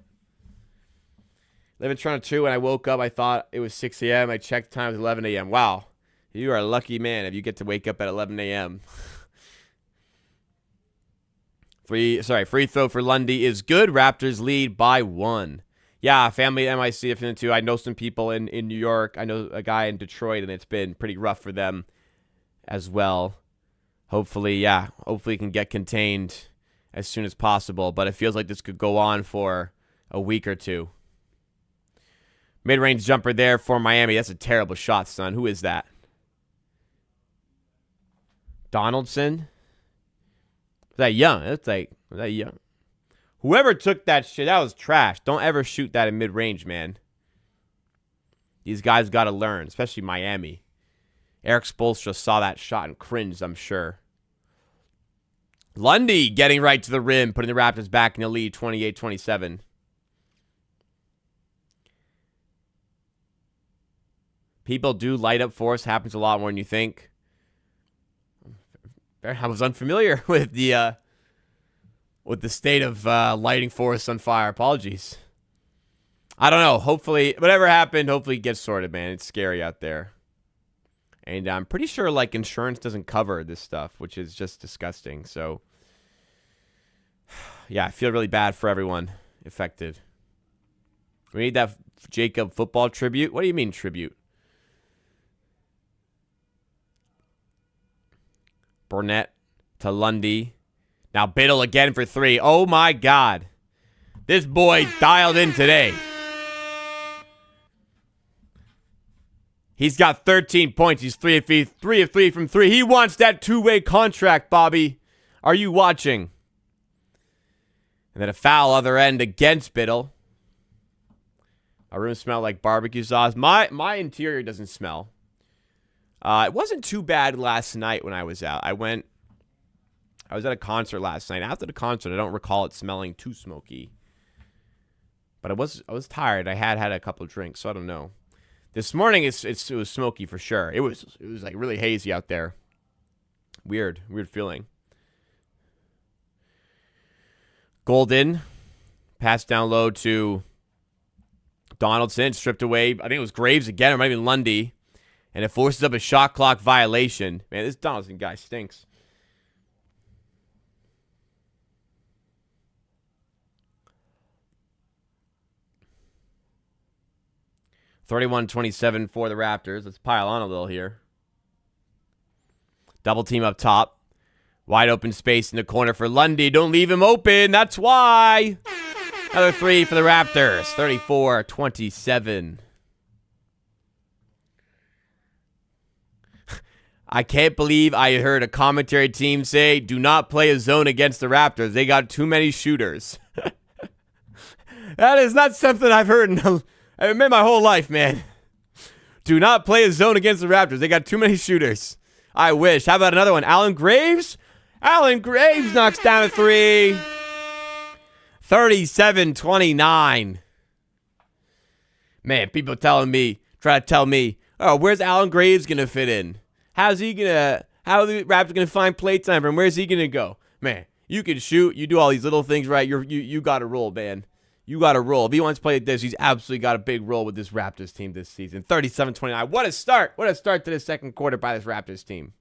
Live in Toronto too. When I woke up, I thought it was 6 a.m. I checked the time, it was 11 a.m. Wow. You are a lucky man if you get to wake up at 11 a.m. Free throw for Lundy is good. Raptors lead by 1. Yeah, family at MIC if into. I know some people in New York. I know a guy in Detroit, and it's been pretty rough for them as well. Hopefully it can get contained as soon as possible. But it feels like this could go on for a week or two. Mid-range jumper there for Miami. That's a terrible shot, son. Who is that? Donaldson? Is that young? Was that young? Whoever took that shit, that was trash. Don't ever shoot that in mid-range, man. These guys got to learn, especially Miami. Eric Spoelstra saw that shot and cringed, I'm sure. Lundy getting right to the rim, putting the Raptors back in the lead, 28-27. People do light up for us. Happens a lot more than you think. I was unfamiliar with the state of lighting forests on fire. Apologies. I don't know. Hopefully, whatever happened, hopefully it gets sorted, man. It's scary out there. And I'm pretty sure, like, insurance doesn't cover this stuff, which is just disgusting. So, yeah, I feel really bad for everyone affected. We need that Jacob football tribute. What do you mean tribute? Burnett to Lundy. Now Biddle again for 3. Oh, my God. This boy dialed in today. He's got 13 points. He's 3 of 3 from 3. He wants that two-way contract, Bobby. Are you watching? And then a foul other end against Biddle. Our room smelled like barbecue sauce. My interior doesn't smell. It wasn't too bad last night when I was out. I was at a concert last night. After the concert, I don't recall it smelling too smoky. But I was tired. I had a couple of drinks, so I don't know. This morning it was smoky for sure. It was like really hazy out there. Weird feeling. Golden pass down low to Donaldson, stripped away. I think it was Graves again, or maybe Lundy. And it forces up a shot clock violation. Man, this Donaldson guy stinks. (31-27) for the Raptors. Let's pile on a little here. Double team up top. Wide open space in the corner for Lundy. Don't leave him open. That's why. Another 3 for the Raptors. 34-27. I can't believe I heard a commentary team say, do not play a zone against the Raptors. They got too many shooters. That is not something I've heard in my whole life, man. Do not play a zone against the Raptors. They got too many shooters. I wish. How about another one? Alan Graves? Alan Graves knocks down a 3. 37-29. Man, people trying to tell me, oh, where's Alan Graves going to fit in? How are the Raptors going to find playtime for him? Where's he going to go? Man, you can shoot. You do all these little things right. You got to roll, man. You got to roll. If he wants to play like this, he's absolutely got a big role with this Raptors team this season. 37-29. What a start. What a start to the second quarter by this Raptors team.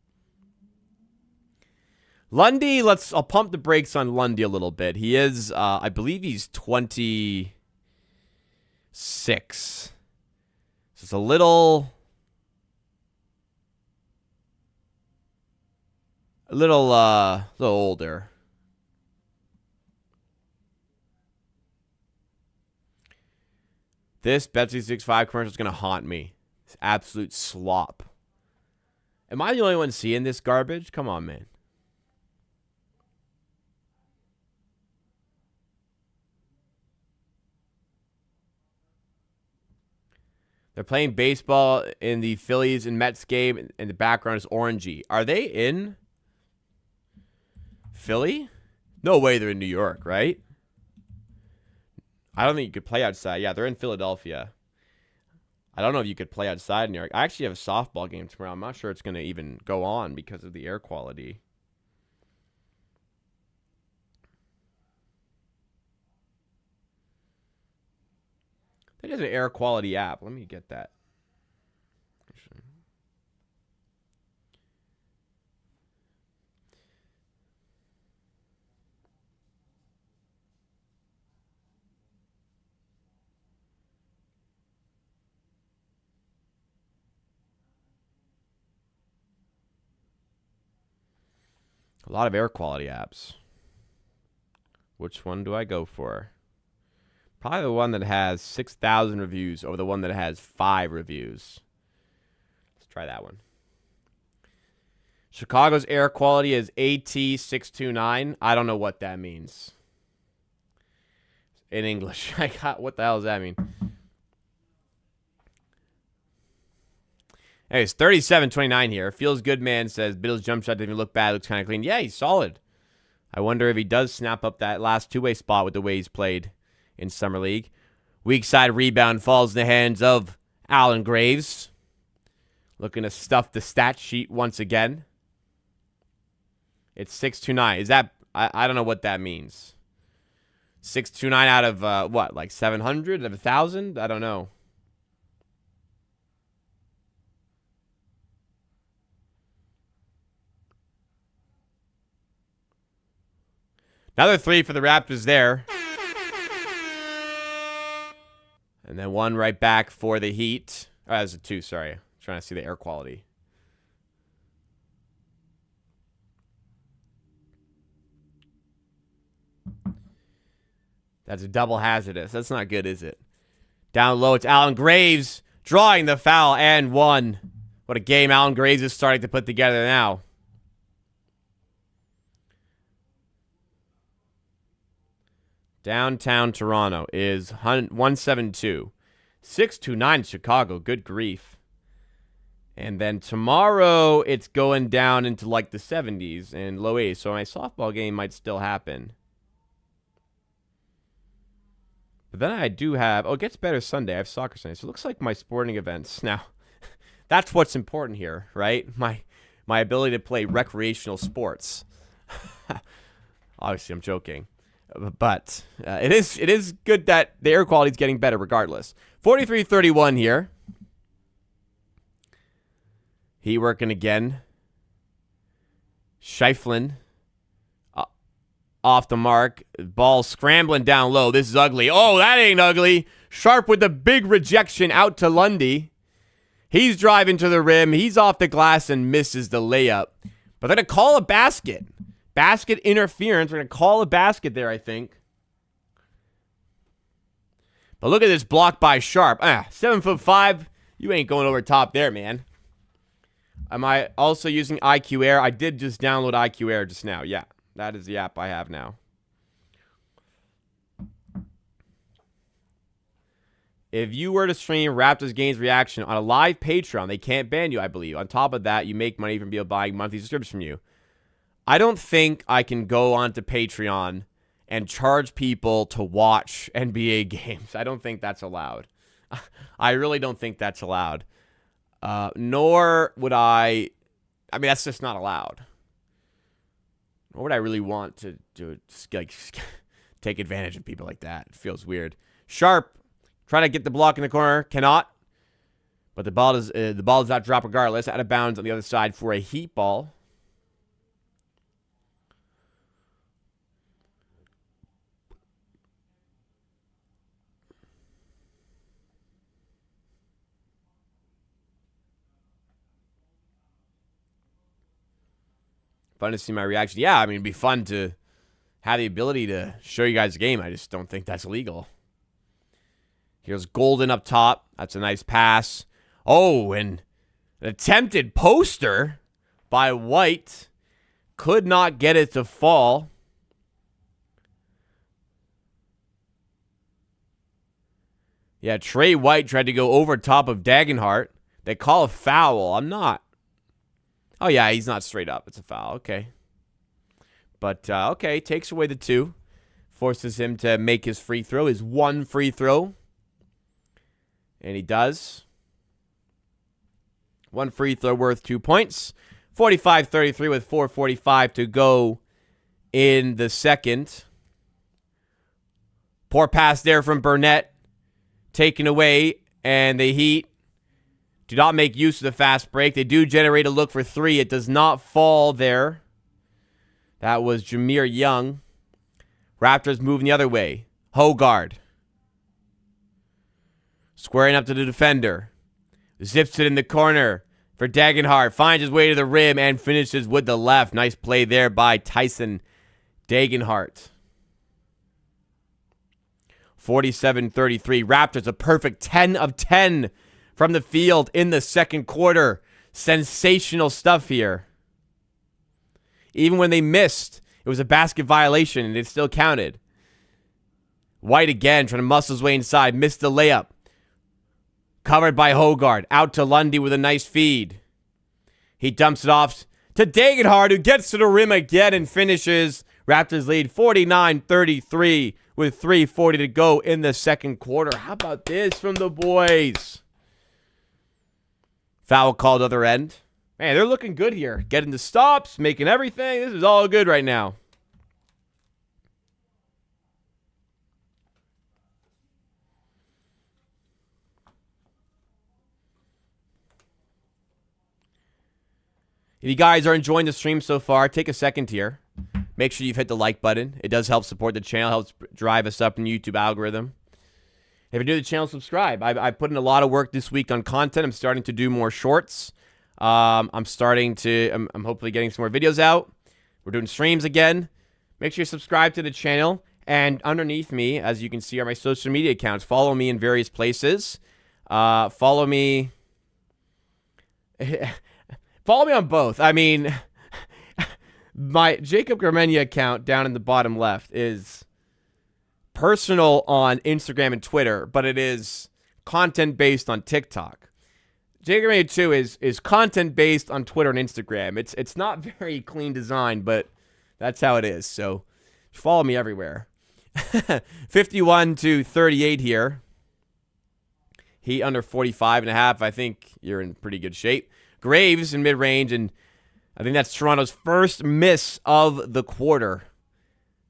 Lundy, I'll pump the brakes on Lundy a little bit. He is, I believe he's 26. So it's a little older. This Bet365 commercial is going to haunt me. It's absolute slop. Am I the only one seeing this garbage? Come on, man. They're playing baseball in the Phillies and Mets game, and the background is orangey. Are they in Philly? No way they're in New York, right? I don't think you could play outside. Yeah, they're in Philadelphia. I don't know if you could play outside in New York. I actually have a softball game tomorrow. I'm not sure it's going to even go on because of the air quality. That is an air quality app. Let me get that. A lot of air quality apps. Which one do I go for? Probably the one that has 6,000 reviews over the one that has 5 reviews. Let's try that one. Chicago's air quality is AT629. I don't know what that means. In English. What the hell does that mean? Anyways, 37-29 here. Feels good, man. Says Biddle's jump shot didn't even look bad. Looks kind of clean. Yeah, he's solid. I wonder if he does snap up that last two-way spot with the way he's played in Summer League. Weak side rebound falls in the hands of Alan Graves. Looking to stuff the stat sheet once again. It's 629. Is that... I don't know what that means. 629 out of, what, like 700? Out of 1,000? I don't know. Another 3 for the Raptors there. And then one right back for the Heat. Oh, that's a 2, sorry. I'm trying to see the air quality. That's a double hazardous. That's not good, is it? Down low, it's Alan Graves drawing the foul and 1. What a game Alan Graves is starting to put together now. Downtown Toronto is 172. 629 Chicago. Good grief. And then tomorrow it's going down into like the 70s and low 80s. So my softball game might still happen. But then I do have... Oh, it gets better Sunday. I have soccer Sunday. So it looks like my sporting events. Now, that's what's important here, right? My ability to play recreational sports. Obviously, I'm joking. But it is good that the air quality is getting better regardless. 43-31 here. He working again. Scheifelen off the mark. Ball scrambling down low. This is ugly. Oh, that ain't ugly. Sharp with the big rejection out to Lundy. He's driving to the rim. He's off the glass and misses the layup. But they're going to call a basket. Basket interference. We're going to call a basket there, I think. But look at this block by Sharp. 7'5". You ain't going over top there, man. Am I also using IQ Air? I did just download IQ Air just now. Yeah, that is the app I have now. If you were to stream Raptors games reaction on a live Patreon, they can't ban you, I believe. On top of that, you make money from people buying monthly subscriptions from you. I don't think I can go onto Patreon and charge people to watch NBA games. I don't think that's allowed. I really don't think that's allowed. Nor would I mean, that's just not allowed. Nor would I really want to like, take advantage of people like that. It feels weird. Sharp, trying to get the block in the corner, cannot. But the ball does not drop regardless. Out of bounds on the other side for a Heat ball. Fun to see my reaction. Yeah, I mean, it'd be fun to have the ability to show you guys the game. I just don't think that's legal. Here's Golden up top. That's a nice pass. Oh, and an attempted poster by White. Could not get it to fall. Yeah, Trey White tried to go over top of Dagenhart. They call a foul. I'm not. Oh, yeah, he's not straight up. It's a foul. Okay. But, okay, takes away the 2. Forces him to make his free throw, his 1 free throw. And he does. 1 free throw worth 2 points. 45-33 with 4:45 to go in the second. Poor pass there from Burnett. Taken away, and the Heat do not make use of the fast break. They do generate a look for 3. It does not fall there. That was Jameer Young. Raptors moving the other way. Hogard. Squaring up to the defender. Zips it in the corner for Dagenhart. Finds his way to the rim and finishes with the left. Nice play there by Tyson Dagenhart. 47-33. Raptors a perfect 10 of 10 from the field in the second quarter. Sensational stuff here. Even when they missed, it was a basket violation and it still counted. White again trying to muscle his way inside. Missed the layup. Covered by Hogard. Out to Lundy with a nice feed. He dumps it off to Dagenhart, who gets to the rim again and finishes. Raptors lead 49-33 with 3:40 to go in the second quarter. How about this from the boys? Foul called other end. Man, they're looking good here. Getting the stops, making everything. This is all good right now. If you guys are enjoying the stream so far, take a second here. Make sure you've hit the like button. It does help support the channel, helps drive us up in the YouTube algorithm. If you're new to the channel, subscribe. I put in a lot of work this week on content. I'm starting to do more shorts. I'm hopefully getting some more videos out. We're doing streams again. Make sure you subscribe to the channel. And underneath me, as you can see, are my social media accounts. Follow me in various places. Follow me. Follow me on both. I mean, my Jacob Gramegna account down in the bottom left is personal on Instagram and Twitter, but it is content-based on TikTok. Jacob Gramegna 2 is content-based on Twitter and Instagram. It's not very clean design, but that's how it is. So follow me everywhere. 51-38 here. Heat under 45.5. I think you're in pretty good shape. Graves in mid-range, and I think that's Toronto's first miss of the quarter.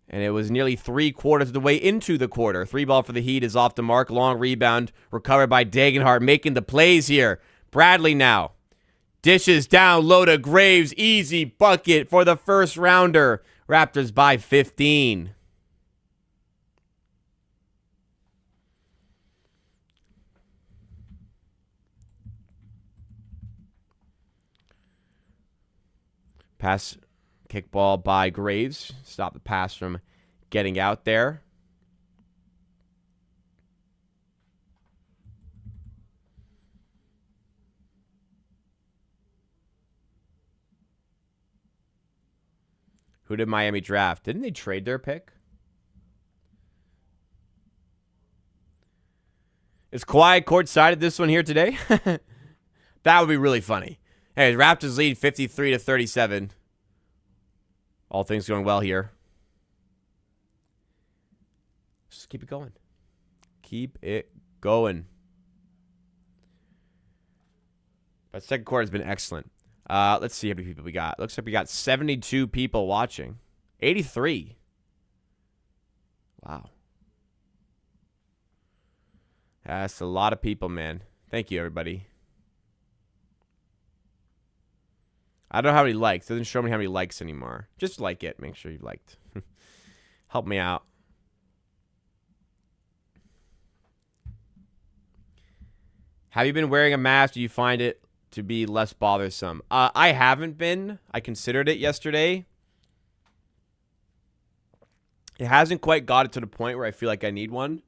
And it was nearly 3/4 of the way into the quarter. 3-ball for the Heat is off the mark. Long rebound recovered by Dagenhart, making the plays here. Bradley now. Dishes down low to Graves. Easy bucket for the first rounder. Raptors by 15. Pass, kickball by Graves. Stop the pass from getting out there. Who did Miami draft? Didn't they trade their pick? Is Kawhi courtside at this one here today? That would be really funny. Hey, Raptors lead 53-37. All things going well here. Just keep it going. Keep it going. But second quarter has been excellent. Let's see how many people we got. Looks like we got 72 people watching. 83. Wow. That's a lot of people, man. Thank you, everybody. I don't know how many likes. It doesn't show me how many likes anymore. Just like it. Make sure you liked. Help me out. Have you been wearing a mask? Do you find it to be less bothersome. I haven't been. I considered it yesterday. It hasn't quite got it to the point where I feel like I need one.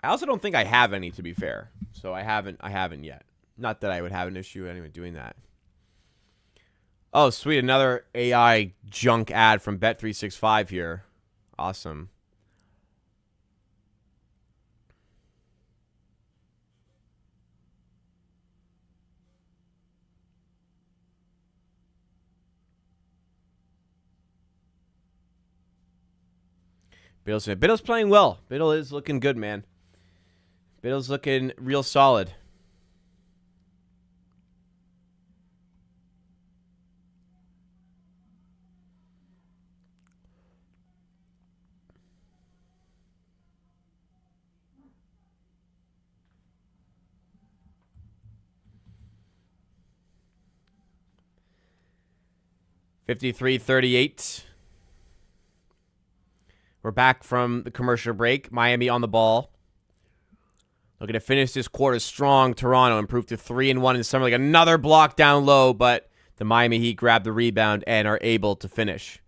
I also don't think I have any, to be fair. So I haven't yet. Not that I would have an issue anyway doing that. Oh, sweet. Another AI junk ad from Bet365 here. Awesome. Biddle's playing well. Biddle is looking good, man. Biddle's looking real solid. $53-38. We're back from the commercial break. Miami on the ball. Looking to finish this quarter strong. Toronto improved to 3-1 in summer league. Another block down low, but the Miami Heat grab the rebound and are able to finish.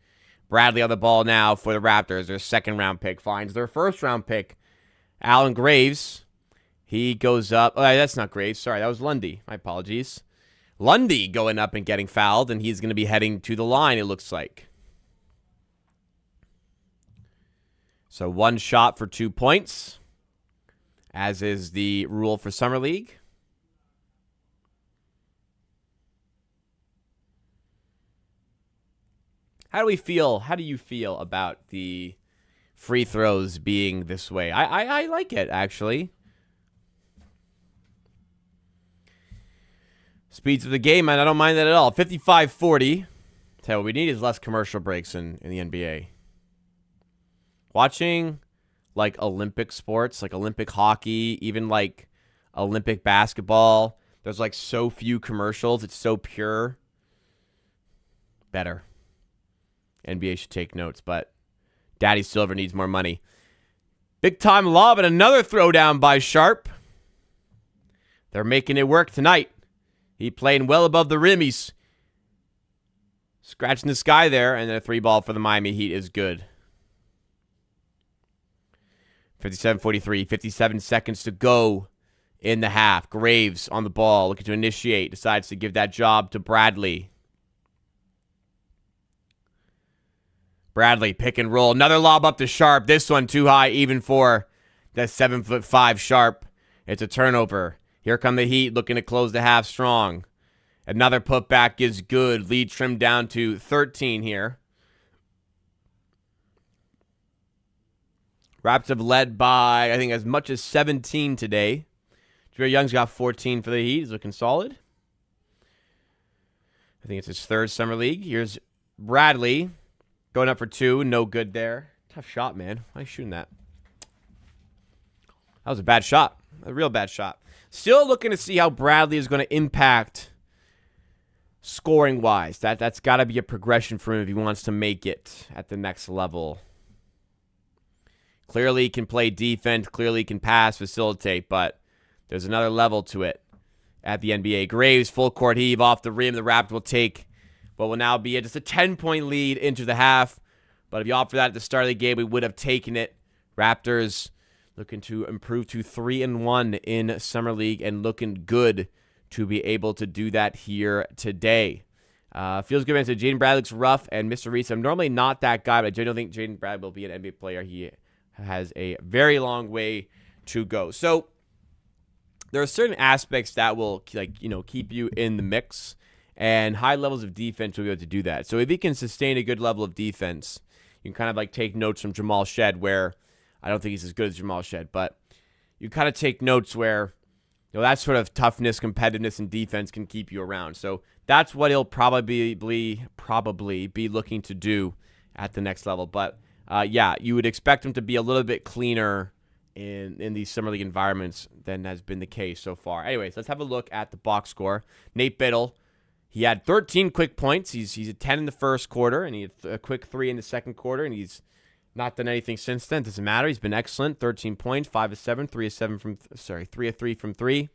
Bradley on the ball now for the Raptors. Their second-round pick finds their first-round pick. Alan Graves. He goes up. Oh, that's not Graves. Sorry, that was Lundy. My apologies. Lundy going up and getting fouled, and he's going to be heading to the line, it looks like. So 1 shot for 2 points, as is the rule for Summer League. How do you feel about the free throws being this way? I like it, actually. Speeds of the game, man. I don't mind that at all. 55-40. Tell you what we need is less commercial breaks in the NBA. Watching, like, Olympic sports, like Olympic hockey, even, like, Olympic basketball, there's, like, so few commercials. It's so pure. Better. NBA should take notes, but Daddy Silver needs more money. Big-time lob and another throwdown by Sharp. They're making it work tonight. He playing well above the rim. He's scratching the sky there, and then a 3-ball for the Miami Heat is good. 57-43, 57 seconds to go in the half. Graves on the ball, looking to initiate, decides to give that job to Bradley. Bradley, pick and roll. Another lob up to Sharp. This one too high, even for the 7'5" Sharp. It's a turnover. Here come the Heat, looking to close the half strong. Another putback is good. Lead trimmed down to 13 here. Raps have led by, I think, as much as 17 today. Javier Young's got 14 for the Heat. He's looking solid. I think it's his third Summer League. Here's Bradley going up for 2. No good there. Tough shot, man. Why are you shooting that? That was a bad shot. A real bad shot. Still looking to see how Bradley is going to impact scoring-wise. That's got to be a progression for him if he wants to make it at the next level. Clearly he can play defense. Clearly he can pass, facilitate, but there's another level to it at the NBA. Graves, full court heave off the rim. The Raptors will take what will now be just a 10-point lead into the half. But if you opt for that at the start of the game, we would have taken it. Raptors looking to improve to 3-1 in Summer League and looking good to be able to do that here today. Feels good, man. So Jaden Bradley looks rough, and Mr. Reese, I'm normally not that guy, but I don't think Jaden Bradley will be an NBA player. He has a very long way to go. So there are certain aspects that will, keep you in the mix, and high levels of defense will be able to do that. So if he can sustain a good level of defense, you can kind of take notes from Jamal Shed, where I don't think he's as good as Jamal Shed, but you kind of take notes where that sort of toughness, competitiveness, and defense can keep you around. So that's what he'll probably be looking to do at the next level. But you would expect him to be a little bit cleaner in these Summer League environments than has been the case so far. Anyways, let's have a look at the box score. Nate Biddle, he had 13 quick points. He's at 10 in the first quarter, and he had a quick 3 in the second quarter, and he's Not done anything since then. Doesn't matter. He's been excellent. 13 points, 5 of 7, 3 of 7 from 3 of 3 from 3.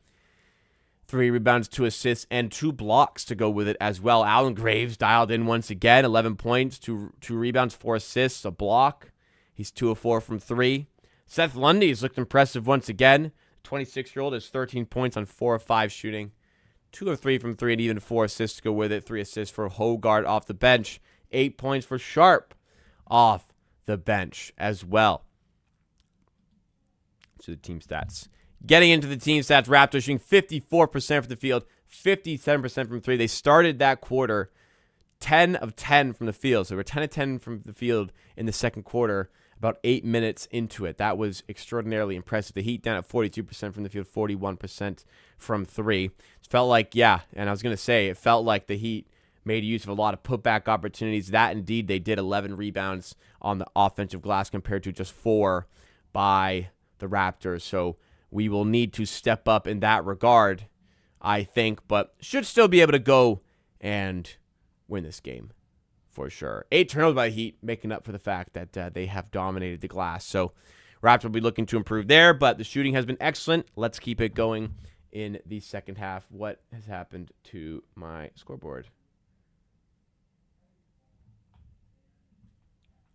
3 rebounds, 2 assists, and 2 blocks to go with it as well. Allen Graves dialed in once again. 11 points, 2 rebounds, 4 assists, a block. He's 2 of 4 from 3. Seth Lundy has looked impressive once again. 26-year-old has 13 points on 4 of 5 shooting. 2 of 3 from 3 and even 4 assists to go with it. 3 assists for Hogard off the bench. 8 points for Sharp off the bench as well. To the team stats. Getting into the team stats, Raptors shooting 54% from the field, 57% from 3. They started that quarter 10 of 10 from the field. So they were 10 of 10 from the field in the second quarter, about 8 minutes into it. That was extraordinarily impressive. The Heat down at 42% from the field, 41% from 3. It felt like, and I was going to say, it felt like the Heat made use of a lot of putback opportunities. That, indeed, they did 11 rebounds on the offensive glass compared to just 4 by the Raptors. So we will need to step up in that regard, I think, but should still be able to go and win this game for sure. 8 turnovers by the Heat, making up for the fact that they have dominated the glass. So Raptors will be looking to improve there, but the shooting has been excellent. Let's keep it going in the second half. What has happened to my scoreboard?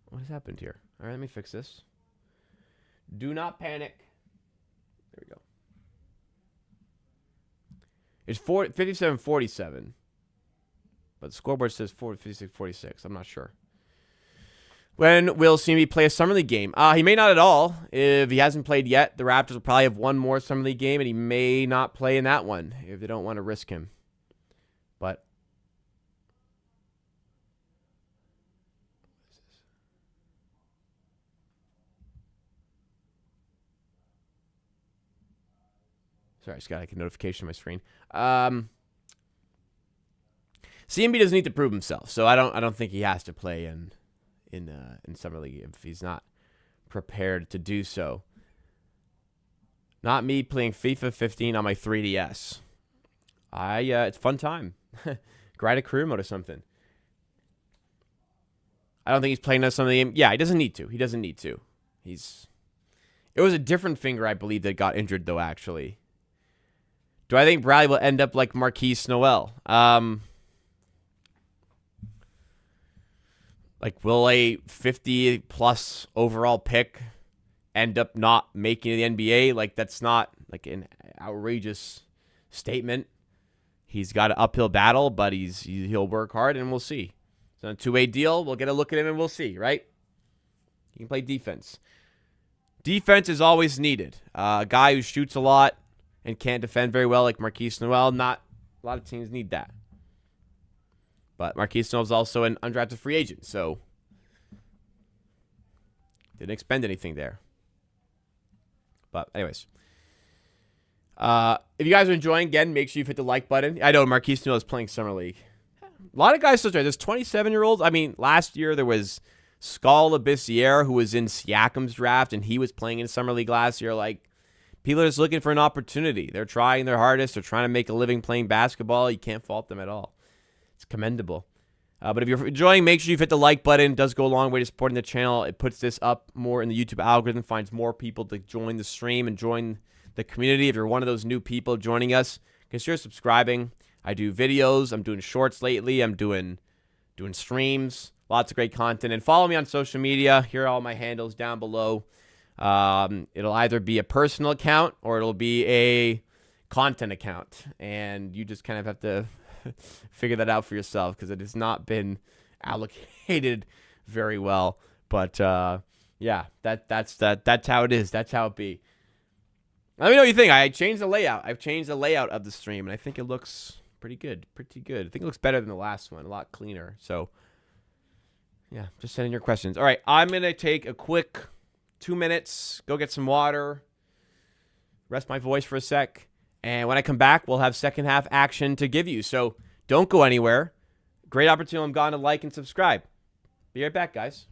What has happened here? All right, let me fix this. Do not panic. There we go. It's 57-47. But the scoreboard says 56-46. I'm not sure. When will see me play a Summer League game? He may not at all. If he hasn't played yet, the Raptors will probably have one more Summer League game, and he may not play in that one if they don't want to risk him. But sorry, I just got like a notification on my screen. CMB doesn't need to prove himself, so I don't think he has to play in Summer League if he's not prepared to do so. Not me playing FIFA 15 on my 3DS. It's fun time. Grind a career mode or something. I don't think he's playing in Summer League. Yeah, he doesn't need to. It was a different finger, I believe, that got injured though. Actually, do I think Bradley will end up like Marquise Noel? Like, will a 50-plus overall pick end up not making the NBA? Like, that's not, like, an outrageous statement. He's got an uphill battle, but he'll work hard, and we'll see. It's a two-way deal. We'll get a look at him, and we'll see, right? He can play defense. Defense is always needed. A guy who shoots a lot and can't defend very well, like Marquise Noel, not a lot of teams need that. But Marquise Noel is also an undrafted free agent, so didn't expend anything there. But anyways, if you guys are enjoying, again, make sure you hit the like button. I know Marquise Noel is playing Summer League. A lot of guys still try. There's 27-year-olds. I mean, last year there was Skal Labissiere, who was in Siakam's draft, and he was playing in Summer League last year. Like, people are just looking for an opportunity. They're trying their hardest. They're trying to make a living playing basketball. You can't fault them at all. It's commendable. But if you're enjoying, make sure you hit the like button. It does go a long way to supporting the channel. It puts this up more in the YouTube algorithm, finds more people to join the stream and join the community. If you're one of those new people joining us, consider subscribing. I do videos. I'm doing shorts lately. I'm doing streams. Lots of great content. And follow me on social media. Here are all my handles down below. It'll either be a personal account or it'll be a content account. And you just kind of have to figure that out for yourself because it has not been allocated very well. But yeah, that's how it is. That's how it be. Let me know what you think. I changed the layout. I've changed the layout of the stream, and I think it looks pretty good. Pretty good. I think it looks better than the last one. A lot cleaner. So yeah, just send in your questions. All right, I'm gonna take a quick 2 minutes, go get some water, rest my voice for a sec. And when I come back, we'll have second half action to give you. So don't go anywhere. Great opportunity. I'm gone to like and subscribe. Be right back, guys.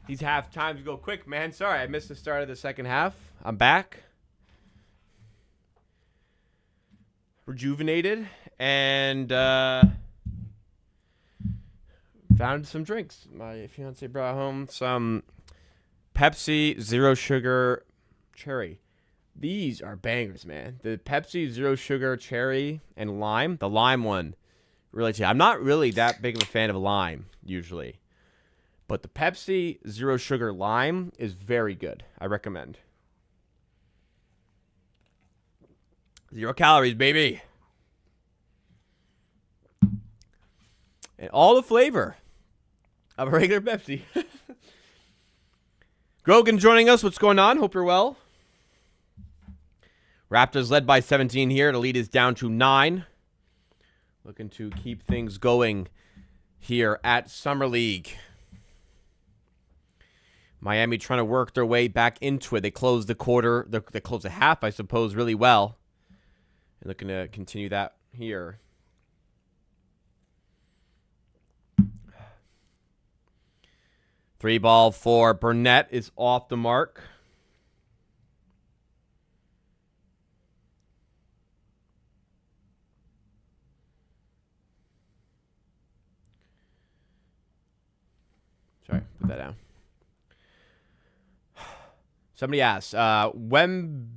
These half times go quick, man. Sorry, I missed the start of the second half. I'm back. Rejuvenated. And found some drinks. My fiance brought home some Pepsi Zero Sugar Cherry. These are bangers, man. The Pepsi Zero Sugar Cherry and Lime. The lime one. Really, I'm not really that big of a fan of lime, usually. But the Pepsi Zero Sugar Lime is very good. I recommend. 0 calories, baby. And all the flavor of a regular Pepsi. Grogan joining us. What's going on? Hope you're well. Raptors led by 17 here. The lead is down to 9. Looking to keep things going here at Summer League. Miami trying to work their way back into it. They closed the quarter. They closed the half, I suppose, really well. And looking to continue that here. Three ball for Burnett is off the mark. Sorry, put that down. Somebody asks, Wembinba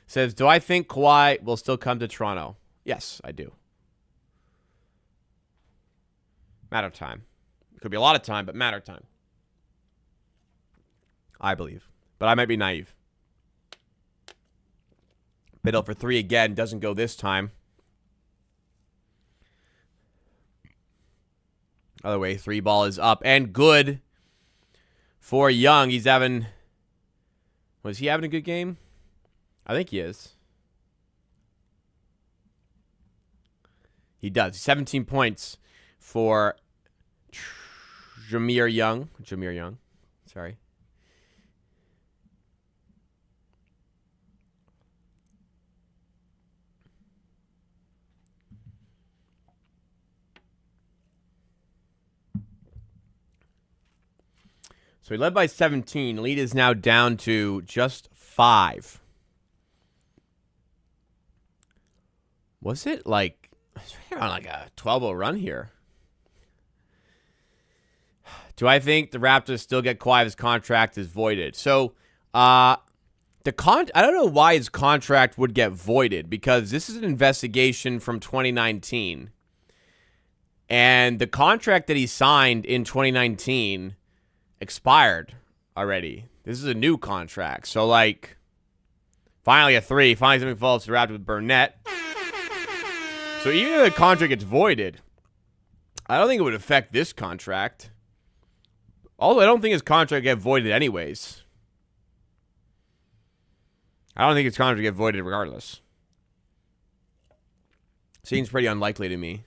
says, do I think Kawhi will still come to Toronto? Yes, I do. Matter of time. It could be a lot of time, but matter of time. I believe. But I might be naive. Middle for 3 again. Doesn't go this time. Other way, 3 ball is up and good for Young. He's having... Was he having a good game? I think he is. He does. 17 points for Jameer Young. Sorry. So he led by 17. Lead is now down to just 5. Was it like... on like a 12-0 run here. Do I think the Raptors still get Kawhi if his contract is voided? So, I don't know why his contract would get voided, because this is an investigation from 2019. And the contract that he signed in 2019 expired already. This is a new contract. So, like, finally a 3. Finally something falls to the Raptors with Burnett. So even if the contract gets voided, I don't think it would affect this contract. Although I don't think his contract get voided anyways. I don't think his contract get voided regardless. Seems pretty unlikely to me.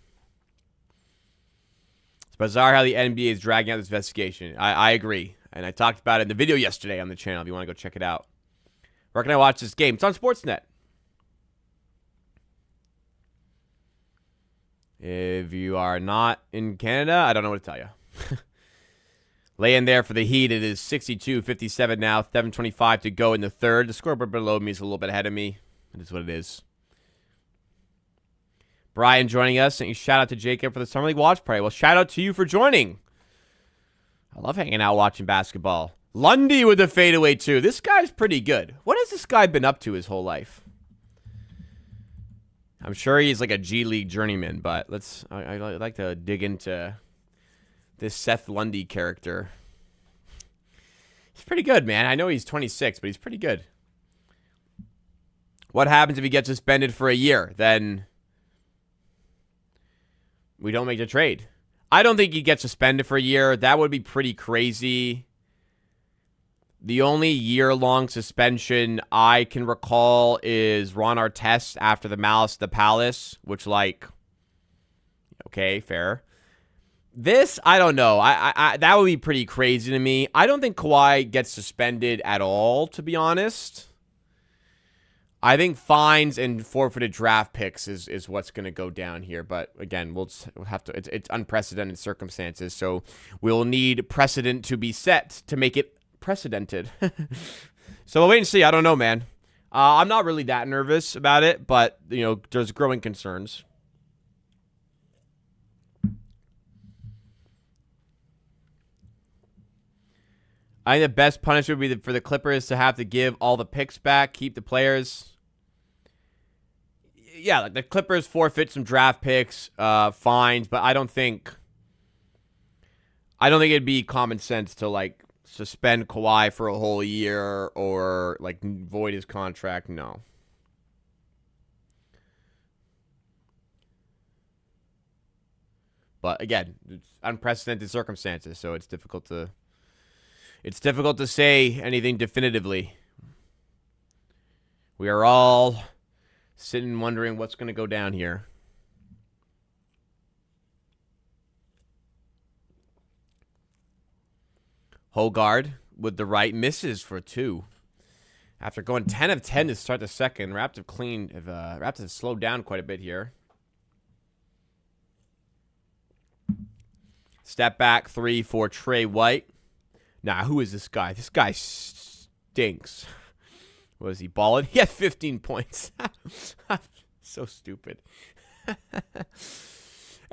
It's bizarre how the NBA is dragging out this investigation. I agree. And I talked about it in the video yesterday on the channel if you want to go check it out. Where can I watch this game? It's on Sportsnet. If you are not in Canada, I don't know what to tell you. Lay in there for the Heat. It is 62-57 now. 7:25 to go in the third. The scoreboard below me is a little bit ahead of me. It is what it is. Brian joining us. And shout out to Jacob for the Summer League watch party. Well, shout out to you for joining. I love hanging out watching basketball. Lundy with the fadeaway too. This guy's pretty good. What has this guy been up to his whole life? I'm sure he's like a G League journeyman, but I like to dig into this Seth Lundy character. He's pretty good, man. I know he's 26, but he's pretty good. What happens if he gets suspended for a year? Then we don't make the trade. I don't think he gets suspended for a year. That would be pretty crazy. The only year-long suspension I can recall is Ron Artest after the Malice at the Palace, which, like, okay, fair. This, I don't know. I that would be pretty crazy to me. I don't think Kawhi gets suspended at all, to be honest. I think fines and forfeited draft picks is what's going to go down here. But again, we'll have to. It's unprecedented circumstances, so we'll need precedent to be set to make it precedented. So we'll wait and see. I don't know, man. I'm not really that nervous about it, but there's growing concerns. I think the best punishment would be for the Clippers to have to give all the picks back, keep the players. Yeah, like the Clippers forfeit some draft picks, fines, but I don't think it'd be common sense to like suspend Kawhi for a whole year or like void his contract. No. But again, it's unprecedented circumstances, so it's difficult to say anything definitively. We are all sitting wondering what's going to go down here. Hogard with the right misses for 2. After going 10 of 10 to start the second, Raptors have slowed down quite a bit here. Step back 3 for Trey White. Nah, who is this guy? This guy stinks. What is he, balling? He had 15 points. So stupid.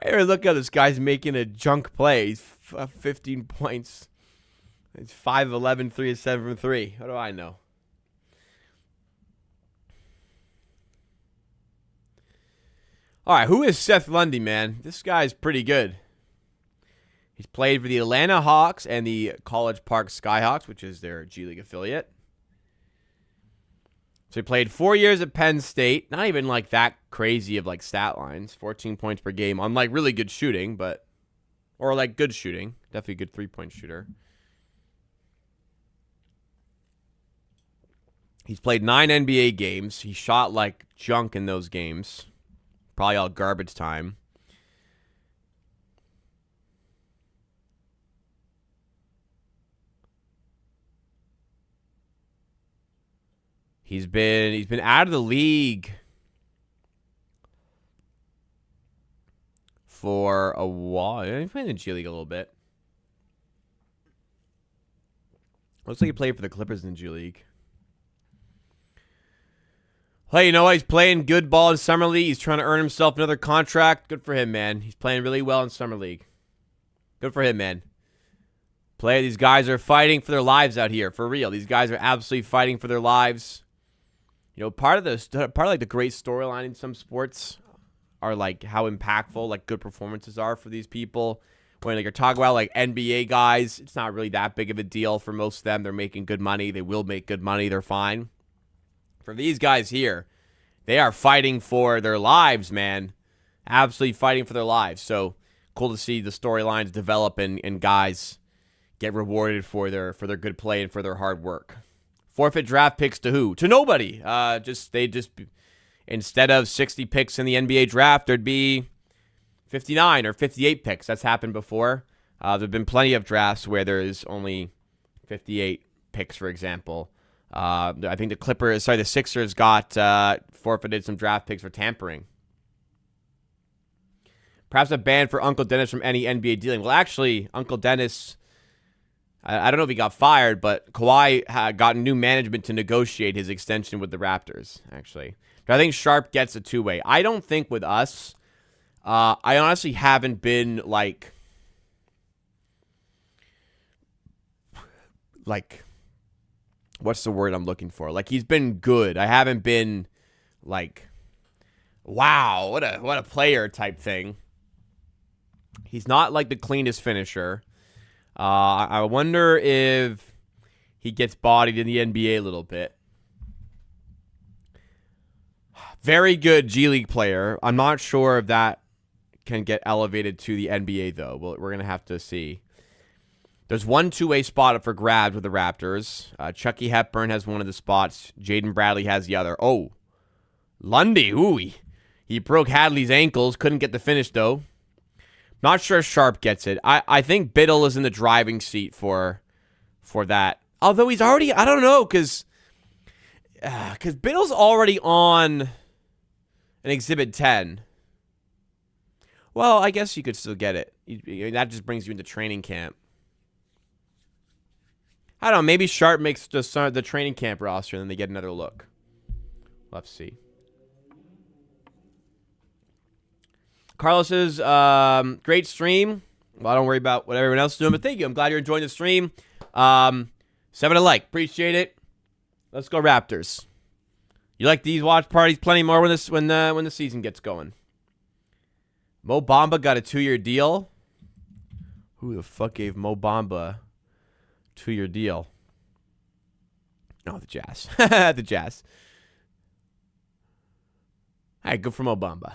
Hey, look how this guy's making a junk play. He's 15 points. It's 5 of 11, 3 of 7 from 3. What do I know? All right, who is Seth Lundy, man? This guy's pretty good. He's played for the Atlanta Hawks and the College Park Skyhawks, which is their G League affiliate. So he played 4 years at Penn State. Not even like that crazy of like stat lines. 14 points per game on like really good shooting, or like good shooting. Definitely a good 3-point shooter. He's played 9 NBA games. He shot like junk in those games. Probably all garbage time. He's been out of the league for a while. He played in the G League a little bit. Looks like he played for the Clippers in the G League. Hey, you know what? He's playing good ball in Summer League. He's trying to earn himself another contract. Good for him, man. He's playing really well in Summer League. Good for him, man. These guys are fighting for their lives out here, for real. These guys are absolutely fighting for their lives. Part of the great storyline in some sports are like how impactful like good performances are for these people. When like you're talking about like NBA guys, it's not really that big of a deal for most of them. They're making good money. They will make good money. They're fine. For these guys here, they are fighting for their lives, man. Absolutely fighting for their lives. So cool to see the storylines develop and guys get rewarded for their good play and for their hard work. Forfeit draft picks to who? To nobody. Instead of 60 picks in the NBA draft, there'd be 59 or 58 picks. That's happened before. There've been plenty of drafts where there's only 58 picks, for example. I think the Sixers got forfeited some draft picks for tampering. Perhaps a ban for Uncle Dennis from any NBA dealing. Well, actually, Uncle Dennis, I don't know if he got fired, but Kawhi had gotten new management to negotiate his extension with the Raptors, actually. But I think Sharp gets a two-way. I don't think with us, I honestly haven't been like, what's the word I'm looking for? Like, he's been good. I haven't been like, wow, what a player type thing. He's not like the cleanest finisher. I wonder if he gets bodied in the NBA a little bit. Very good G League player. I'm not sure if that can get elevated to the NBA, though. We're going to have to see. There's one two-way spot up for grabs with the Raptors. Chucky Hepburn has one of the spots. Jaden Bradley has the other. Oh, Lundy. Ooh, he broke Hadley's ankles. Couldn't get the finish, though. Not sure Sharp gets it. I think Biddle is in the driving seat for that. Although he's already, I don't know, because because Biddle's already on an Exhibit 10. Well, I guess you could still get it. That just brings you into training camp. I don't know. Maybe Sharp makes the training camp roster and then they get another look. We'll have to see. Carlos says, great stream. Well, don't worry about what everyone else is doing, but thank you. I'm glad you're enjoying the stream. 7 a like. Appreciate it. Let's go Raptors. You like these watch parties plenty more when the season gets going. Mo Bamba got a 2-year deal. Who the fuck gave Mo Bamba a 2-year deal? No, the Jazz. The Jazz. All right, good for Mo Bamba.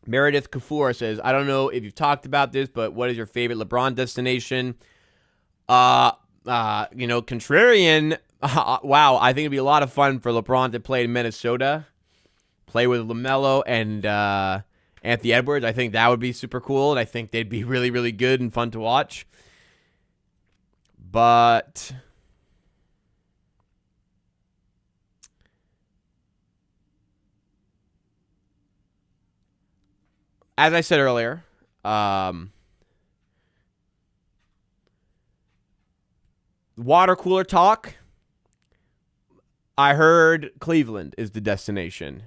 Meredith Kafur says, I don't know if you've talked about this, but what is your favorite LeBron destination? Contrarian. Wow, I think it'd be a lot of fun for LeBron to play in Minnesota. Play with LaMelo and Anthony Edwards. I think that would be super cool, and I think they'd be really, really good and fun to watch. But as I said earlier, water cooler talk, I heard Cleveland is the destination.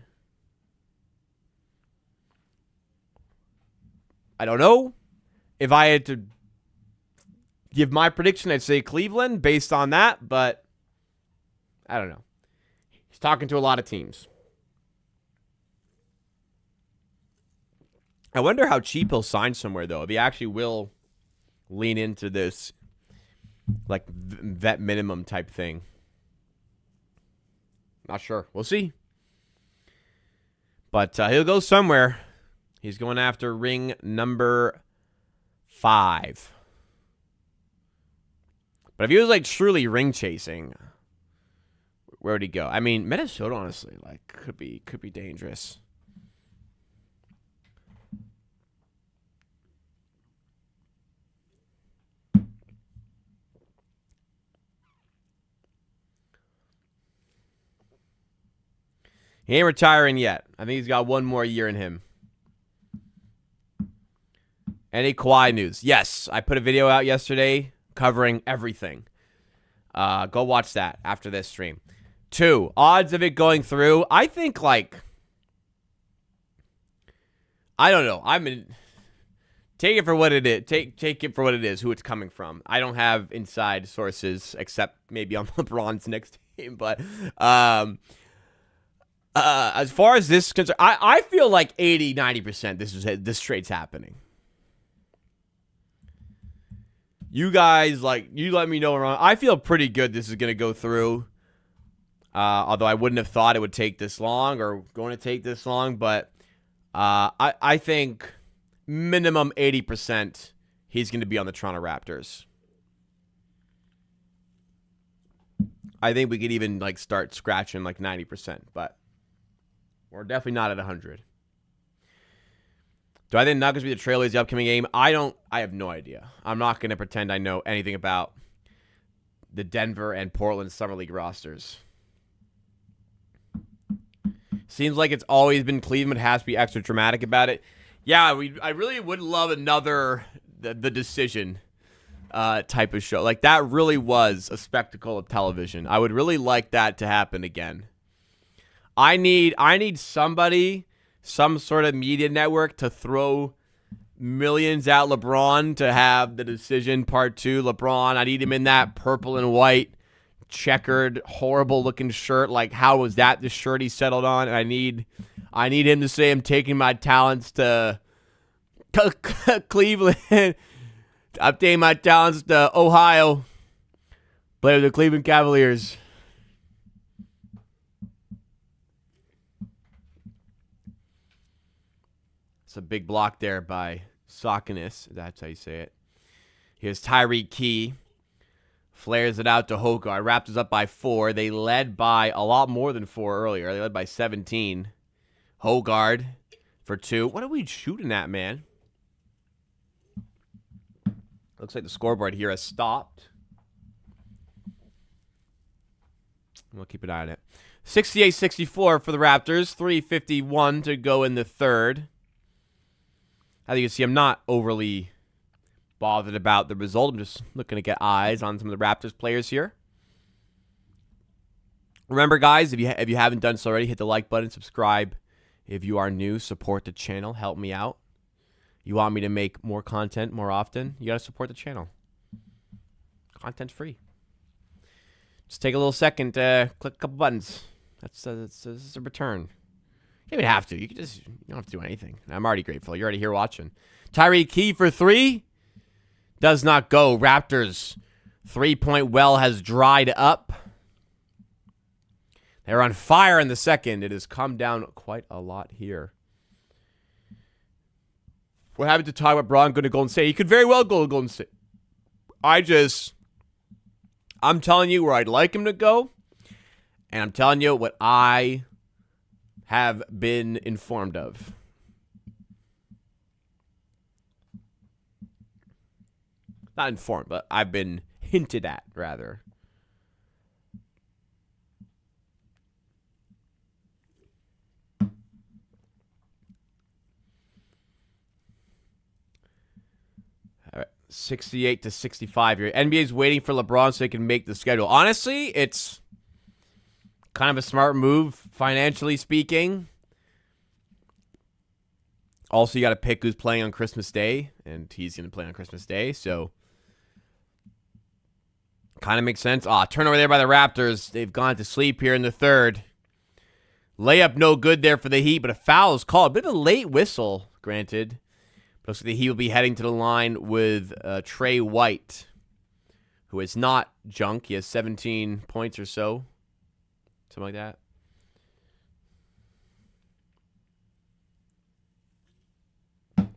I don't know. If I had to give my prediction, I'd say Cleveland based on that, but I don't know. He's talking to a lot of teams. I wonder how cheap he'll sign somewhere, though, if he actually will lean into this, like, vet minimum type thing. Not sure. We'll see. But he'll go somewhere. He's going after ring number 5. But if he was, like, truly ring chasing, where would he go? I mean, Minnesota, honestly, like, could be dangerous. He ain't retiring yet. I think he's got one more year in him. Any Kawhi news? Yes, I put a video out yesterday covering everything. Go watch that after this stream. 2, odds of it going through. I think, like, I don't know. Take it for what it is. Take it for what it is, who it's coming from. I don't have inside sources except maybe on LeBron's next team. But as far as this is concerned, I feel like 80, 90% this trade's happening. You guys, like, you let me know around. I feel pretty good this is going to go through. Although I wouldn't have thought it would take this long or going to take this long. But I think minimum 80% he's going to be on the Toronto Raptors. I think we could even, like, start scratching like 90%. But we're definitely not at 100. Do I think Nuggets will be the Trailblazers the upcoming game? I have no idea. I'm not going to pretend I know anything about the Denver and Portland Summer League rosters. Seems like it's always been Cleveland has to be extra dramatic about it. Yeah, I really would love another the decision type of show. Like, that really was a spectacle of television. I would really like that to happen again. I need somebody, some sort of media network to throw millions at LeBron to have the decision part 2. LeBron, I need him in that purple and white checkered, horrible looking shirt. Like, how was that the shirt he settled on? And I need him to say I'm taking my talents to Cleveland. I'm taking my talents to Ohio. Play with the Cleveland Cavaliers. It's a big block there by Sokonis. That's how you say it. Here's Tyreek Key. Flares it out to Hogarth. Raptors up by 4. They led by a lot more than 4 earlier. They led by 17. Hogarth for 2. What are we shooting at, man? Looks like the scoreboard here has stopped. We'll keep an eye on it. 68-64 for the Raptors. 3:51 to go in the third. As you can see, I'm not overly bothered about the result. I'm just looking to get eyes on some of the Raptors players here. Remember, guys, if you haven't done so already, hit the like button, subscribe. If you are new, support the channel. Help me out. You want me to make more content more often? You got to support the channel. Content's free. Just take a little second to click a couple buttons. That's a return. You don't even have to. You don't have to do anything. I'm already grateful. You're already here watching. Tyreek Key for three. Does not go. Raptors three-point well has dried up. They're on fire in the second. It has come down quite a lot here. We're happy to talk about Braun going to Golden State. He could very well go to Golden State. I'm telling you where I'd like him to go. And I'm telling you what I have been informed of. Not informed, but I've been hinted at, rather. All right, 68-65 here. NBA's waiting for LeBron so he can make the schedule. Honestly, it's kind of a smart move, financially speaking. Also, you got to pick who's playing on Christmas Day, and he's going to play on Christmas Day, so kind of makes sense. Turnover there by the Raptors. They've gone to sleep here in the third. Layup no good there for the Heat, but a foul is called. A bit of a late whistle, granted. But looks like the Heat will be heading to the line with Trey White, who is not junk. He has 17 points or so. Something like that.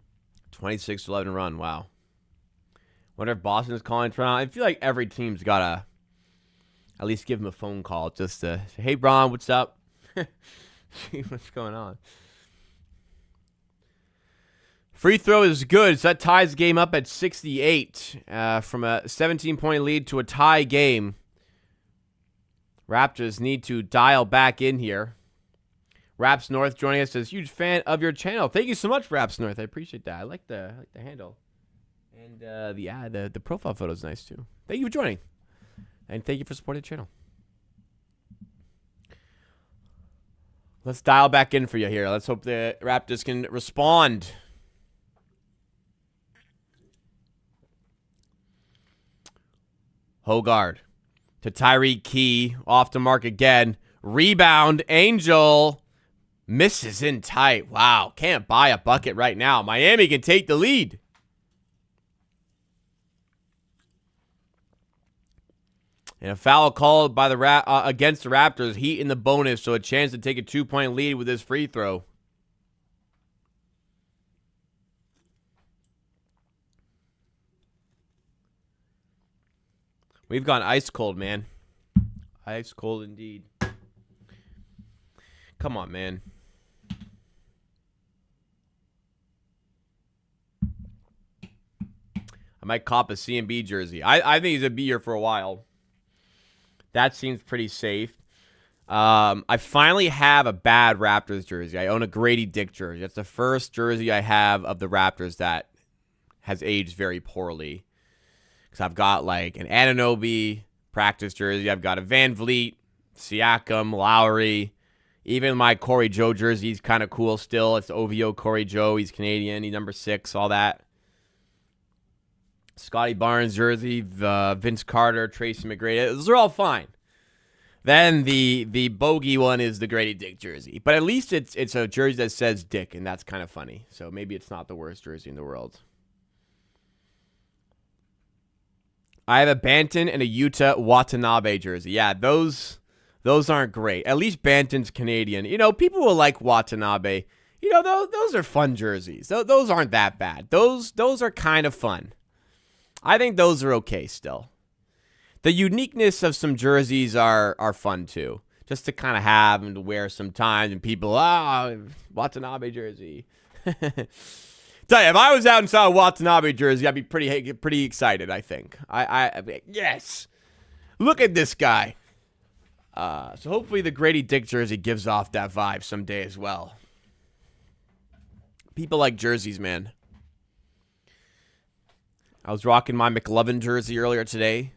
(26-11) run. Wow. Wonder if Boston is calling Toronto. I feel like every team's got to at least give him a phone call just to say, hey, Bron, what's up? See what's going on. Free throw is good, so that ties the game up at 68. From a 17-point lead to a tie game. Raptors need to dial back in here. Raps North joining us, says, huge fan of your channel. Thank you so much, Raps North. I appreciate that. I like the handle. And the profile photo is nice, too. Thank you for joining. And thank you for supporting the channel. Let's dial back in for you here. Let's hope the Raptors can respond. Hogard to Tyreek Key. Off the mark again. Rebound. Angel misses in tight. Wow. Can't buy a bucket right now. Miami can take the lead. And a foul called by the against the Raptors. Heat in the bonus, so a chance to take a 2-point lead with this free throw. We've gone ice cold, man. Ice cold indeed. Come on, man. I might cop a CMB jersey. I think he's going to be here for a while. That seems pretty safe. I finally have a bad Raptors jersey. I own a Grady Dick jersey. That's the first jersey I have of the Raptors that has aged very poorly. Because I've got like an Anunoby practice jersey. I've got a Van Vliet, Siakam, Lowry. Even my Corey Joe jersey is kind of cool still. It's OVO Corey Joe. He's Canadian. He's number 6, all that. Scotty Barnes jersey, Vince Carter, Tracy McGrady. Those are all fine. Then the bogey one is the Grady Dick jersey. But at least it's a jersey that says Dick, and that's kind of funny. So maybe it's not the worst jersey in the world. I have a Banton and a Yuta Watanabe jersey. Yeah, those aren't great. At least Banton's Canadian. You know, people will like Watanabe. You know, those are fun jerseys. Those aren't that bad. Those are kind of fun. I think those are okay still. The uniqueness of some jerseys are fun too. Just to kind of have and to wear sometimes, and people, Watanabe jersey. Tell you, if I was out and saw a Watanabe jersey, I'd be pretty excited, I think. Yes. Look at this guy. So hopefully the Grady Dick jersey gives off that vibe someday as well. People like jerseys, man. I was rocking my McLovin jersey earlier today.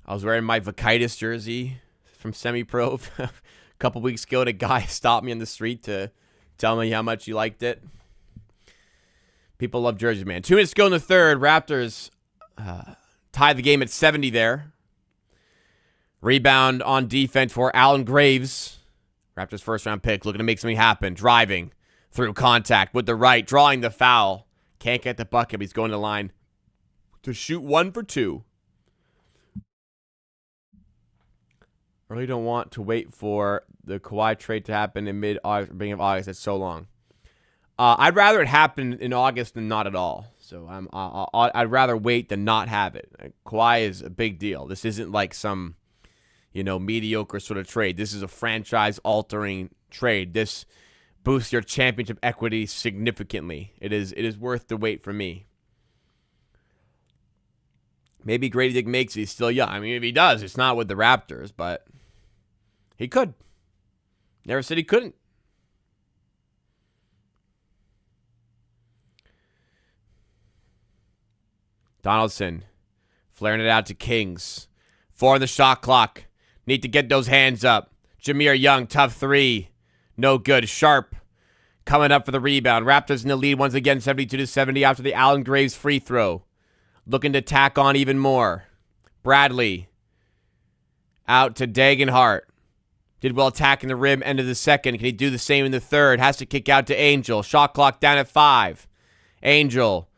I was wearing my Vakitis jersey from semi-pro a couple weeks ago. A guy stopped me on the street to tell me how much he liked it. People love jerseys, man. 2 minutes to go in the third. Raptors tied the game at 70 there. Rebound on defense for Allen Graves. Raptors first-round pick, looking to make something happen. Driving through contact with the right, drawing the foul. Can't get the bucket, but he's going to the line to shoot 1 for 2. Really don't want to wait for the Kawhi trade to happen in mid-August, beginning of August. That's so long. I'd rather it happen in August than not at all. So I'd rather wait than not have it. Kawhi is a big deal. This isn't like some, mediocre sort of trade. This is a franchise-altering trade. This boosts your championship equity significantly. It is worth the wait for me. Maybe Grady Dick makes it. He's still young. I mean, if he does, it's not with the Raptors, but he could. Never said he couldn't. Donaldson flaring it out to Kings. 4 on the shot clock. Need to get those hands up. Jameer Young, tough 3. No good. Sharp coming up for the rebound. Raptors in the lead once again, 72-70 after the Allen Graves free throw. Looking to tack on even more. Bradley out to Dagenhart. Did well attacking the rim, end of the second. Can he do the same in the third? Has to kick out to Angel. Shot clock down at 5. Angel.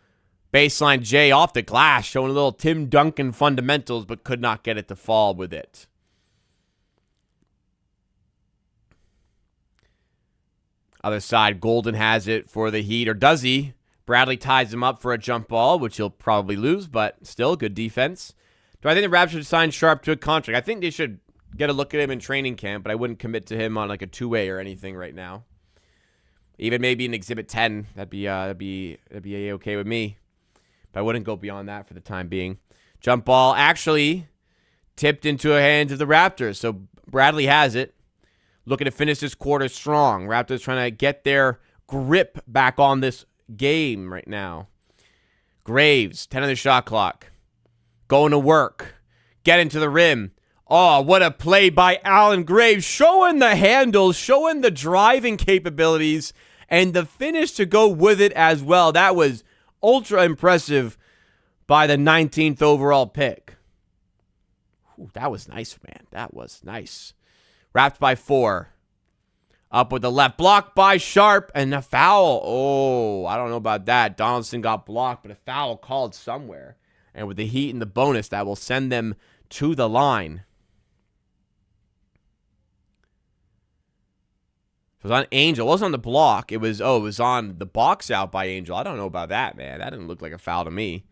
Baseline J off the glass, showing a little Tim Duncan fundamentals, but could not get it to fall with it. Other side, Golden has it for the Heat, or does he? Bradley ties him up for a jump ball, which he'll probably lose, but still good defense. Do I think the Raptors should sign Sharp to a contract? I think they should get a look at him in training camp, but I wouldn't commit to him on like a two-way or anything right now. Even maybe an Exhibit 10, that'd be okay with me. But I wouldn't go beyond that for the time being. Jump ball actually tipped into the hands of the Raptors. So Bradley has it. Looking to finish this quarter strong. Raptors trying to get their grip back on this game right now. Graves, 10 on the shot clock. Going to work. Getting to the rim. Oh, what a play by Allen Graves. Showing the handles, showing the driving capabilities, and the finish to go with it as well. That was ultra impressive by the 19th overall pick. Ooh, that was nice, man. That was nice. Wrapped by 4. Up with the left. Blocked by Sharp. And a foul. Oh, I don't know about that. Donaldson got blocked, but a foul called somewhere. And with the Heat and the bonus, that will send them to the line. It was on Angel. It wasn't on the block. It was on the box out by Angel. I don't know about that, man. That didn't look like a foul to me.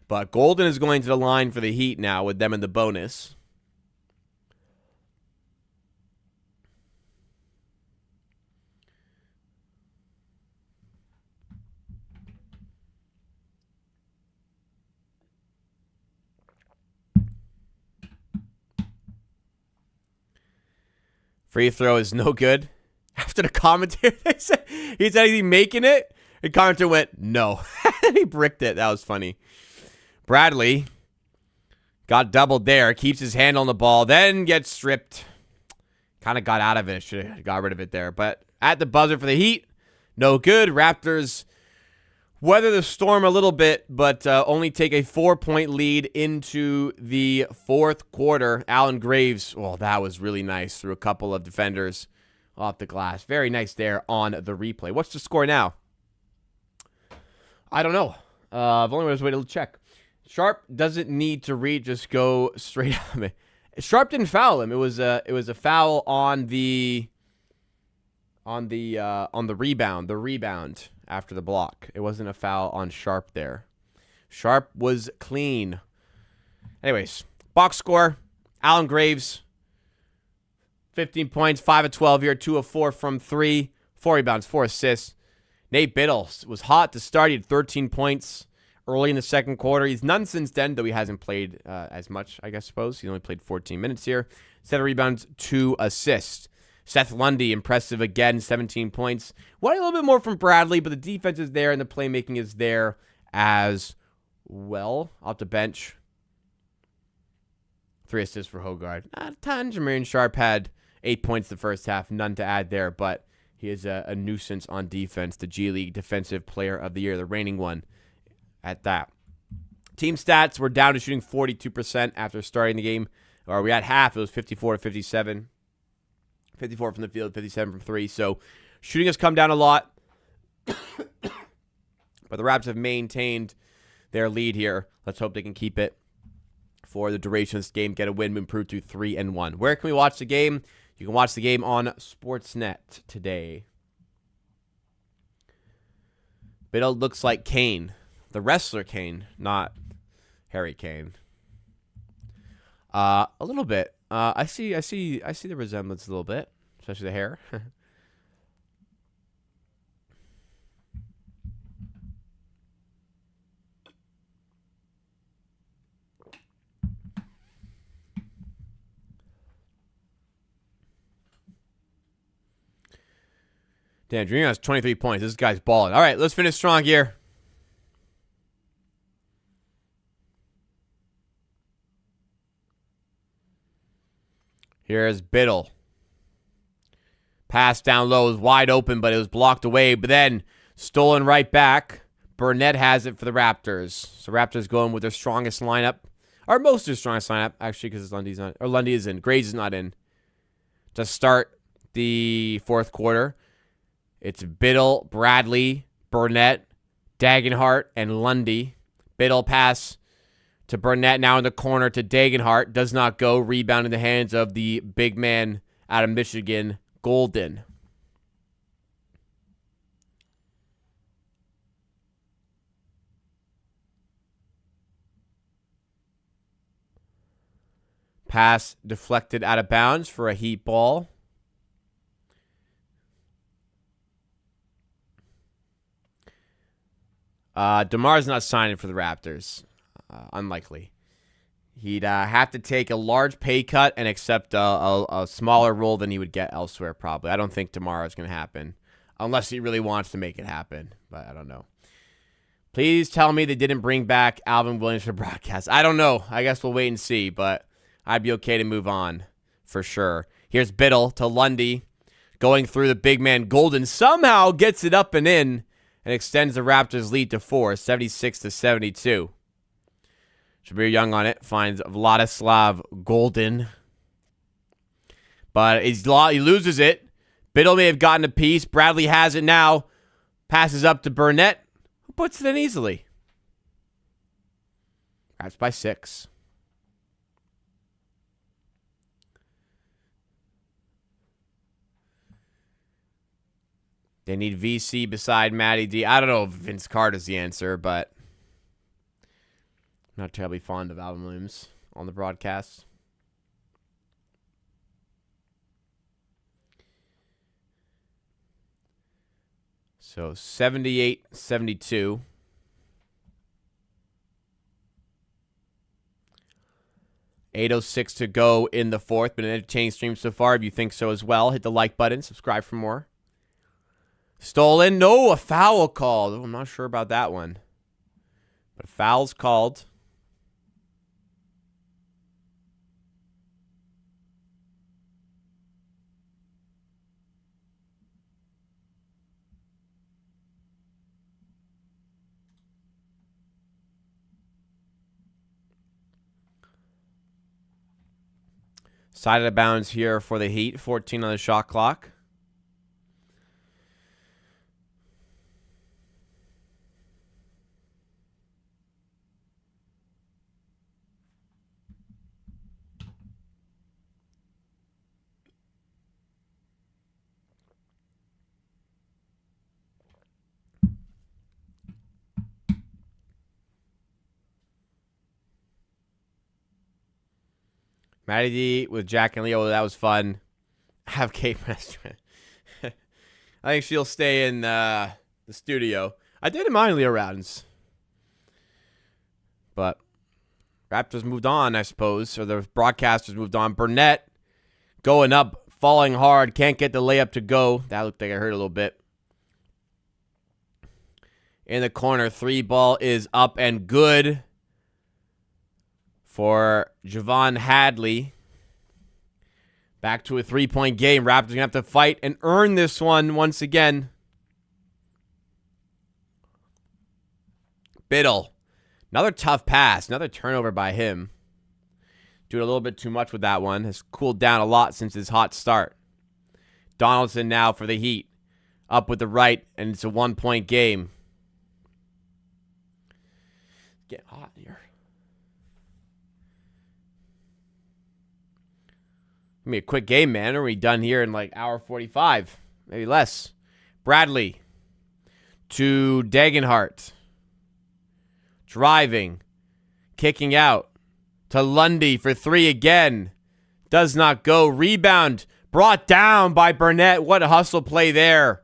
But Golden is going to the line for the Heat now with them in the bonus. Free throw is no good. After the commentator, he said he's making it. The commentator went, no. And he bricked it. That was funny. Bradley got doubled there. Keeps his hand on the ball. Then gets stripped. Kind of got out of it. Should have got rid of it there. But at the buzzer for the Heat, no good. Raptors weather the storm a little bit, but only take a 4-point lead into the fourth quarter. Allen Graves, well, that was really nice through a couple of defenders off the glass. Very nice there on the replay. What's the score now? I don't know. I've only was waiting to check. Sharp doesn't need to read. Just go straight up. Sharp didn't foul him. It was a foul on the rebound. The rebound after the block. It wasn't a foul on Sharp there. Sharp was clean. Anyways, box score. Allen Graves, 15 points, 5 of 12 here, 2 of 4 from 3, 4 rebounds, 4 assists. Nate Biddle was hot to start. He had 13 points early in the second quarter. He's none since then, though he hasn't played as much, I suppose. He only played 14 minutes here. 7 rebounds, 2 assists. Seth Lundy, impressive again, 17 points. Wanted a little bit more from Bradley, but the defense is there and the playmaking is there as well. Off the bench. 3 assists for Hogard. Not a ton. Jermaine Sharp had 8 points the first half. None to add there, but he is a nuisance on defense. The G League Defensive Player of the Year, the reigning one at that. Team stats, we're down to shooting 42% after starting the game. Or we had half. It was 54 to 57. 54 from the field, 57 from 3. So shooting has come down a lot. But the Raps have maintained their lead here. Let's hope they can keep it for the duration of this game. Get a win, improve to 3-1. Where can we watch the game? You can watch the game on Sportsnet today. Biddle looks like Kane. The wrestler Kane, not Harry Kane. A little bit. I see the resemblance a little bit, especially the hair. Damn, Junior has 23 points. This guy's balling. All right, let's finish strong here. Here's Biddle. Pass down low is wide open, but it was blocked away. But then stolen right back. Burnett has it for the Raptors. So Raptors going with their strongest lineup. Or most of their strongest lineup, actually, because Lundy's not. Or Lundy is in. Graves is not in. To start the fourth quarter. It's Biddle, Bradley, Burnett, Dagenhart, and Lundy. Biddle pass to Burnett, now in the corner to Dagenhart. Does not go. Rebound in the hands of the big man out of Michigan, Golden. Pass deflected out of bounds for a Heat ball. DeMar's not signing for the Raptors. Unlikely. He'd have to take a large pay cut and accept a smaller role than he would get elsewhere, probably. I don't think DeMar is going to happen. Unless he really wants to make it happen. But I don't know. Please tell me they didn't bring back Alvin Williams for broadcast. I don't know. I guess we'll wait and see. But I'd be okay to move on. For sure. Here's Biddle to Lundy. Going through the big man. Golden somehow gets it up and in. And extends the Raptors' lead to 4, 76-72. Shabir Young on it. Finds Vladislav Golden. But he loses it. Biddle may have gotten a piece. Bradley has it now. Passes up to Burnett. Who puts it in easily? Raps by 6. They need VC beside Matty D. I don't know if Vince Carter's the answer, but I'm not terribly fond of Alvin Williams on the broadcast. So 78-72. .806 to go in the fourth. Been an entertaining stream so far. If you think so as well, hit the like button. Subscribe for more. Stolen. No, a foul called. Oh, I'm not sure about that one. But foul's called. Side of the bounds here for the Heat. 14 on the shot clock. Matty D with Jack and Leo. That was fun. Have Kate Restaurant. I think she'll stay in the studio. I didn't mind Leo Rounds. But Raptors moved on, I suppose. Or the broadcasters moved on. Burnett Going up, falling hard, can't get the layup to go. That looked like it hurt a little bit. In the corner, 3 ball is up and good for Javon Hadley. Back to a 3-point game. Raptors going to have to fight and earn this one once again. Biddle. Another tough pass. Another turnover by him. Doing a little bit too much with that one. Has cooled down a lot since his hot start. Donaldson now for the Heat. Up with the right, and it's a 1-point game. Get hot here. Give me a quick game, man. Are we done here in like hour 45? Maybe less. Bradley to Degenhart. Driving. Kicking out. To Lundy for 3 again. Does not go. Rebound. Brought down by Burnett. What a hustle play there.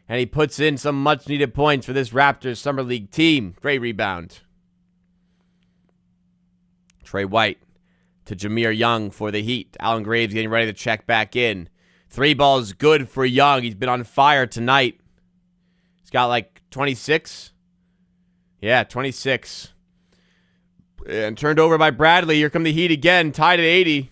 And he puts in some much-needed points for this Raptors Summer League team. Great rebound. Trey White to Jameer Young for the Heat. Allen Graves getting ready to check back in. 3 balls good for Young. He's been on fire tonight. He's got like 26. Yeah, 26. And turned over by Bradley. Here come the Heat again. Tied at 80.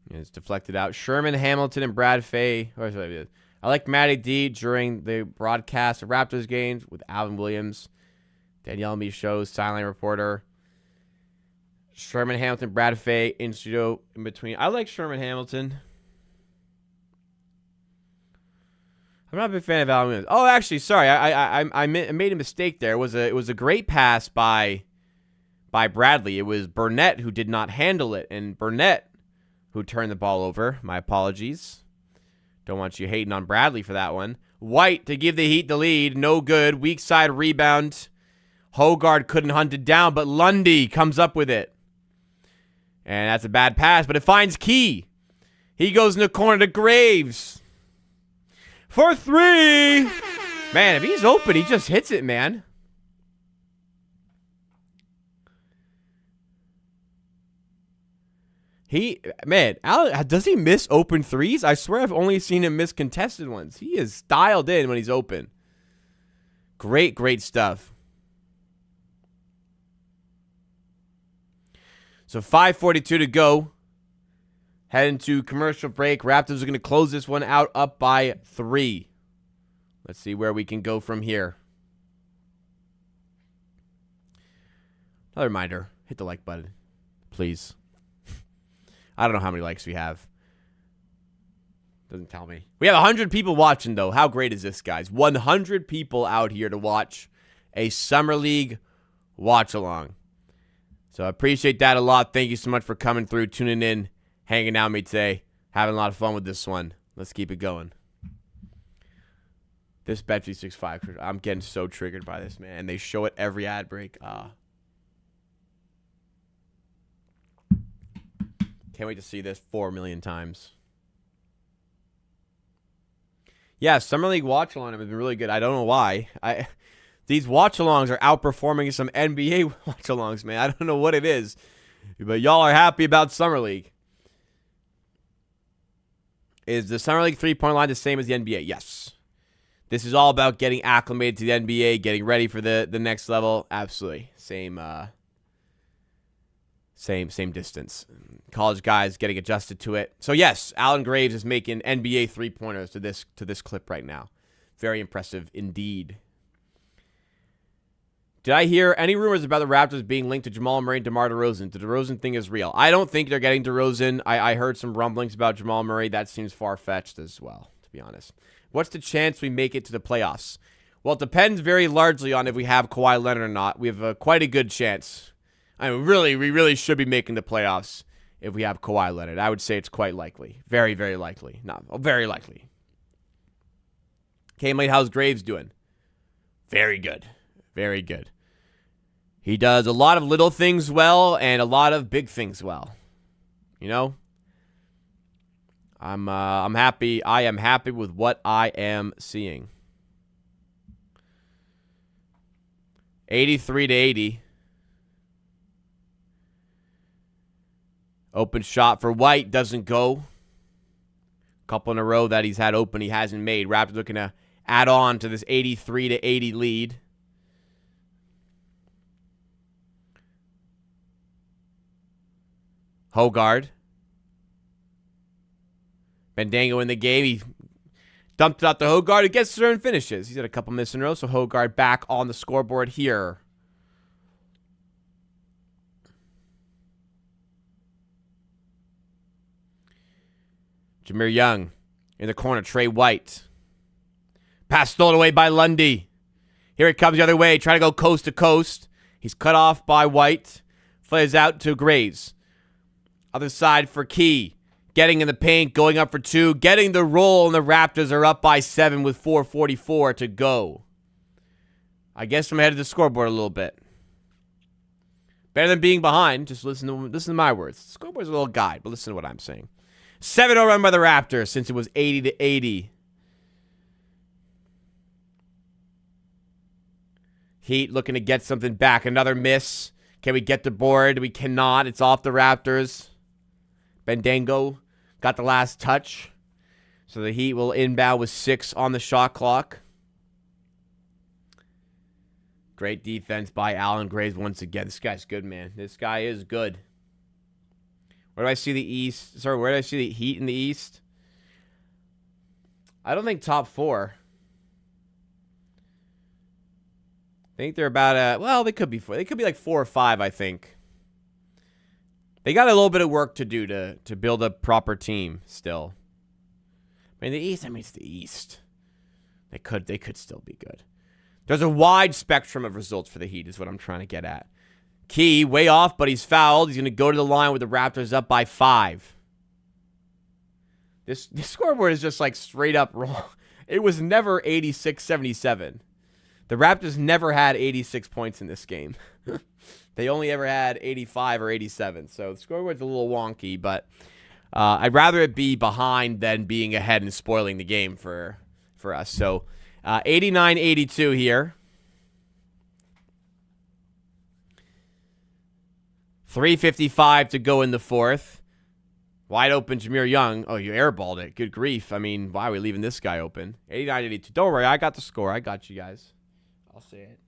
It's deflected out. Sherman, Hamilton, and Brad Fay. I like Matty D during the broadcast of Raptors games with Alvin Williams. Danielle Michaud, sideline reporter. Sherman, Hamilton, Brad Fay in studio in between. I like Sherman Hamilton. I'm not a big fan of Alvin Williams. Oh, actually, sorry. I made a mistake there. It was a great pass by Bradley. It was Burnett who did not handle it, and Burnett who turned the ball over. My apologies. Don't want you hating on Bradley for that one. White to give the Heat the lead. No good. Weak side rebound. Hogard couldn't hunt it down, but Lundy comes up with it. And that's a bad pass, but it finds Key. He goes in the corner to Graves. For 3. Man, if he's open, he just hits it, man. Does he miss open threes? I swear I've only seen him miss contested ones. He is dialed in when he's open. Great, great stuff. So 5:42 to go. Heading to commercial break. Raptors are going to close this one out up by 3. Let's see where we can go from here. Another reminder, hit the like button, please. I don't know how many likes we have. Doesn't tell me. We have 100 people watching, though. How great is this, guys? 100 people out here to watch a Summer League watch-along. So I appreciate that a lot. Thank you so much for coming through, tuning in, hanging out with me today. Having a lot of fun with this one. Let's keep it going. This Bet365, I'm getting so triggered by this, man. And they show it every ad break. Can't wait to see this 4 million times. Yeah, Summer League watch-along have been really good. I don't know why. These watch-alongs are outperforming some NBA watch-alongs, man. I don't know what it is. But y'all are happy about Summer League. Is the Summer League three-point line the same as the NBA? Yes. This is all about getting acclimated to the NBA, getting ready for the next level. Absolutely. Same distance. College guys getting adjusted to it. So yes, Allen Graves is making NBA three-pointers to this clip right now. Very impressive indeed. Did I hear any rumors about the Raptors being linked to Jamal Murray and DeMar DeRozan? The DeRozan thing is real. I don't think they're getting DeRozan. I heard some rumblings about Jamal Murray. That seems far-fetched as well, to be honest. What's the chance we make it to the playoffs? Well, it depends very largely on if we have Kawhi Leonard or not. We have quite a good chance. I mean, we really should be making the playoffs if we have Kawhi Leonard. I would say it's quite likely. Very, very likely. Not very likely. K-Mate, how's Graves doing? Very good. Very good. He does a lot of little things well and a lot of big things well. You know? I'm happy. I am happy with what I am seeing. 83-80. Open shot for White. Doesn't go. Couple in a row that he's had open he hasn't made. Raptors looking to add on to this 83-80 lead. Hogard. Bandango in the game. He dumped it out to Hogard. He gets there and finishes. He's had a couple misses in a row, so Hogard back on the scoreboard here. Jameer Young in the corner. Trey White. Pass stolen away by Lundy. Here it comes the other way. Trying to go coast to coast. He's cut off by White. Flares out to Graves. Other side for Key. Getting in the paint. Going up for two. Getting the roll. And the Raptors are up by 7 with 4:44 to go. I guess I'm ahead of the scoreboard a little bit. Better than being behind. Just listen to my words. The scoreboard's a little guide, but listen to what I'm saying. 7-0 run by the Raptors since it was 80-80. Heat looking to get something back. Another miss. Can we get the board? We cannot. It's off the Raptors. Bandango got the last touch. So the Heat will inbound with 6 on the shot clock. Great defense by Allen Graves once again. This guy's good, man. This guy is good. Where do I see the East? Sorry, where do I see the Heat in the East? I don't think top 4. I think they're about well, they could be 4. They could be like 4 or 5, I think. They got a little bit of work to do to build a proper team still. I mean, the East, it's the East. They could still be good. There's a wide spectrum of results for the Heat is what I'm trying to get at. Key, way off, but he's fouled. He's going to go to the line with the Raptors up by 5. This scoreboard is just like straight up wrong. It was never 86-77. The Raptors never had 86 points in this game. They only ever had 85 or 87. So the scoreboard's a little wonky, but I'd rather it be behind than being ahead and spoiling the game for us. So 89-82 here. 3:55 to go in the fourth. Wide open Jameer Young. Oh, you airballed it. Good grief. I mean, why are we leaving this guy open? 89-82. Don't worry, I got the score. I got you guys. I'll say it.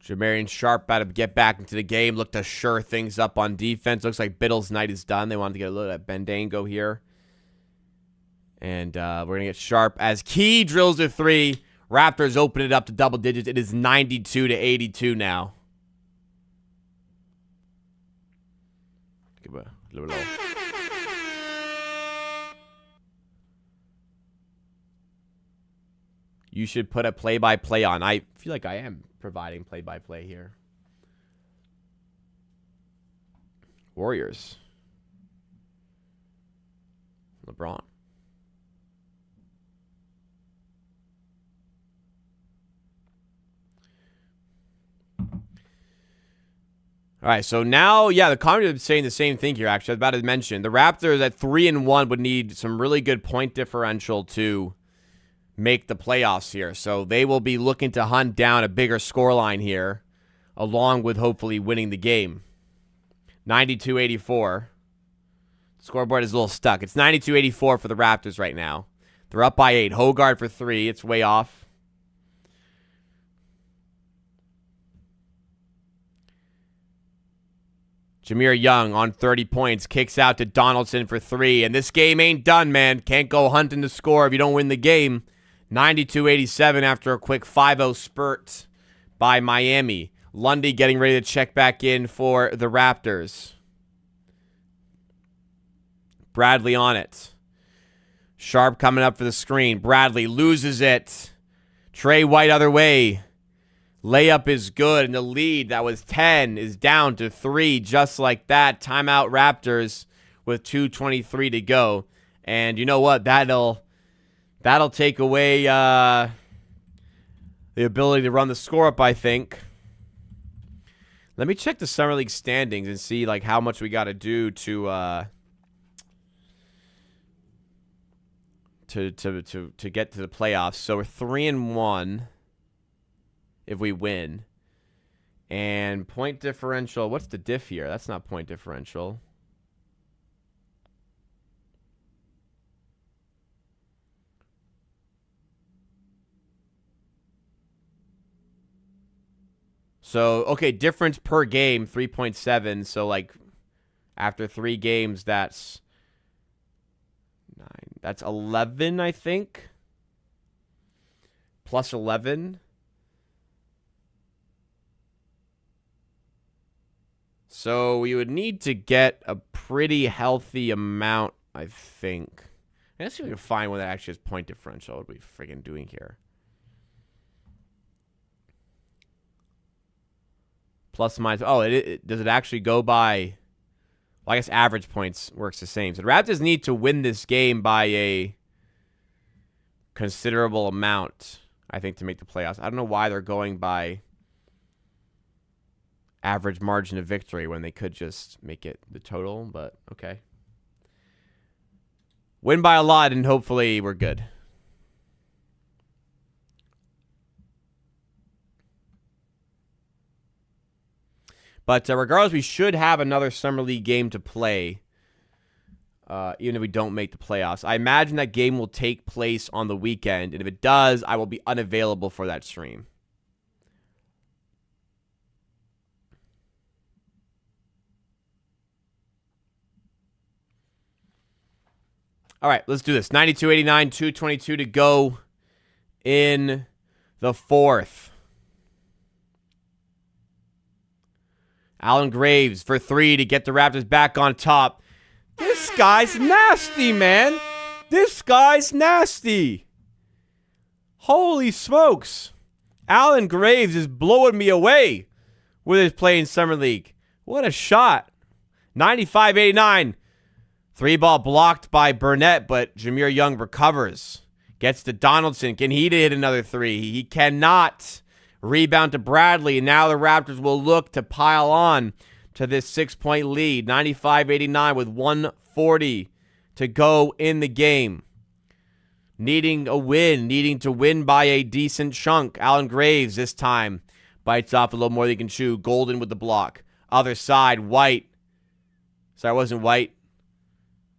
Jamarian Sharp about to get back into the game. Look to shore things up on defense. Looks like Biddle's night is done. They wanted to get a little at Bandango here. And we're going to get Sharp as Key drills a 3. Raptors open it up to double digits. It is 92-82 now. Give a little low. You should put a play-by-play on. I feel like I am providing play-by-play here. Warriors. LeBron. All right, so now, yeah, the commentators are saying the same thing here, actually. I was about to mention. The Raptors at 3-1 would need some really good point differential to make the playoffs here. So they will be looking to hunt down a bigger scoreline here, along with hopefully winning the game. 92-84. Scoreboard is a little stuck. It's 92-84 for the Raptors right now. They're up by 8. Hogard for 3. It's way off. Jameer Young on 30 points. Kicks out to Donaldson for 3. And this game ain't done, man. Can't go hunting to score if you don't win the game. 92-87 after a quick 5-0 spurt by Miami. Lundy getting ready to check back in for the Raptors. Bradley on it. Sharp coming up for the screen. Bradley loses it. Trey White other way. Layup is good, and the lead that was 10 is down to 3 just like that. Timeout Raptors with 2:23 to go. And you know what? That'll take away the ability to run the score up, I think. Let me check the Summer League standings and see like how much we got to do to get to the playoffs. So we're 3-1 if we win. And point differential, what's the diff here? That's not point differential. So, okay, difference per game, 3.7. So, like, after 3 games, that's 9. That's 11, I think. Plus 11. So, we would need to get a pretty healthy amount, I think. Let's see if we can find one that actually has point differential. What are we freaking doing here? Plus minus. Oh, does it actually go by? Well, I guess average points works the same. So the Raptors need to win this game by a considerable amount, I think, to make the playoffs. I don't know why they're going by average margin of victory when they could just make it the total, but okay. Win by a lot, and hopefully we're good. But regardless, we should have another Summer League game to play, even if we don't make the playoffs. I imagine that game will take place on the weekend, and if it does, I will be unavailable for that stream. All right, let's do this. 92-89, 2:22 to go in the fourth. Allen Graves for 3 to get the Raptors back on top. This guy's nasty, man. This guy's nasty. Holy smokes. Allen Graves is blowing me away with his play in Summer League. What a shot. 95-89. 3-ball blocked by Burnett, but Jameer Young recovers. Gets to Donaldson. Can he hit another 3? He cannot. Rebound to Bradley. Now the Raptors will look to pile on to this 6-point lead. 95-89 with 1:40 to go in the game. Needing a win. Needing to win by a decent chunk. Allen Graves this time bites off a little more than he can chew. Golden with the block. Other side, White. Sorry, it wasn't White.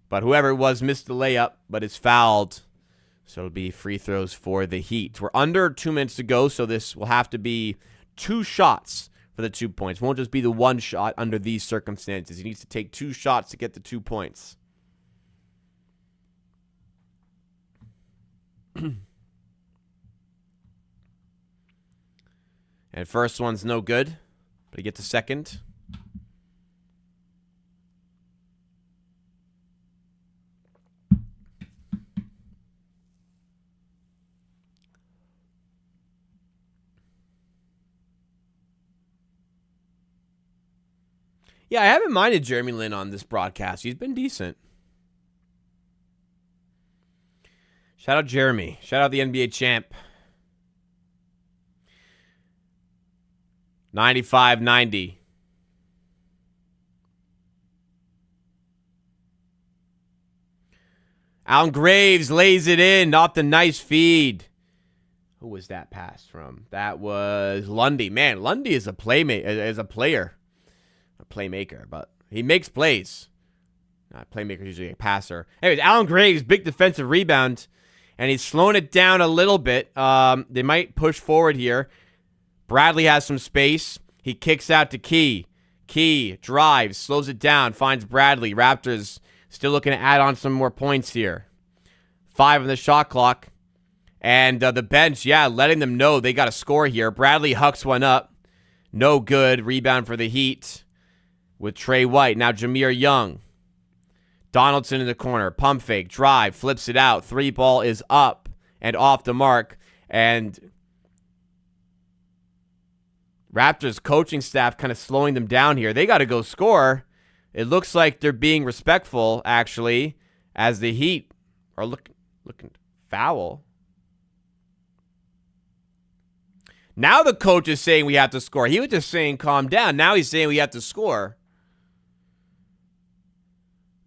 But whoever it was missed the layup, but it's fouled. So it'll be free throws for the Heat. We're under 2 minutes to go, so this will have to be 2 shots for the 2 points. It won't just be the 1 shot under these circumstances. He needs to take 2 shots to get the 2 points. And first one's no good, but he gets a second. Yeah, I haven't minded Jeremy Lin on this broadcast. He's been decent. Shout out Jeremy. Shout out the NBA champ. 95-90. Allen Graves lays it in off the nice feed. Who was that pass from? That was Lundy. Man, Lundy is a playmate, is a player. A playmaker, but he makes plays. Playmaker is usually a passer. Anyways, Allen Graves, big defensive rebound, and he's slowing it down a little bit. They might push forward here. Bradley has some space. He kicks out to Key. Key drives, slows it down, finds Bradley. Raptors still looking to add on some more points here. 5 on the shot clock. And the bench, letting them know they got to score here. Bradley hucks one up. No good. Rebound for the Heat with Trey White. Now Jameer Young. Donaldson in the corner. Pump fake. Drive. Flips it out. 3-ball is up and off the mark. And Raptors coaching staff kind of slowing them down here. They got to go score. It looks like they're being respectful, actually, as the Heat are looking foul. Now the coach is saying we have to score. He was just saying calm down. Now he's saying we have to score.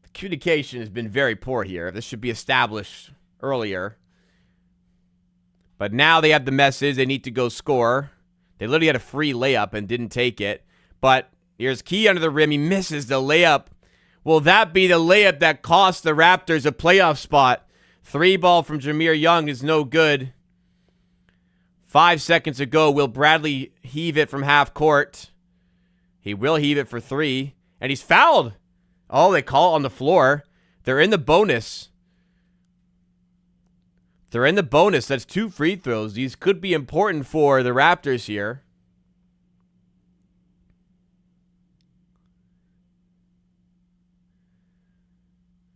The communication has been very poor here. This should be established earlier. But now they have the message. They need to go score. They literally had a free layup and didn't take it. But here's Key under the rim. He misses the layup. Will that be the layup that cost the Raptors a playoff spot? 3 ball from Jameer Young is no good. 5 seconds ago, will Bradley heave it from half court? He will heave it for 3. And he's fouled. Oh, they call it on the floor. They're in the bonus. They're in the bonus. That's 2 free throws. These could be important for the Raptors here.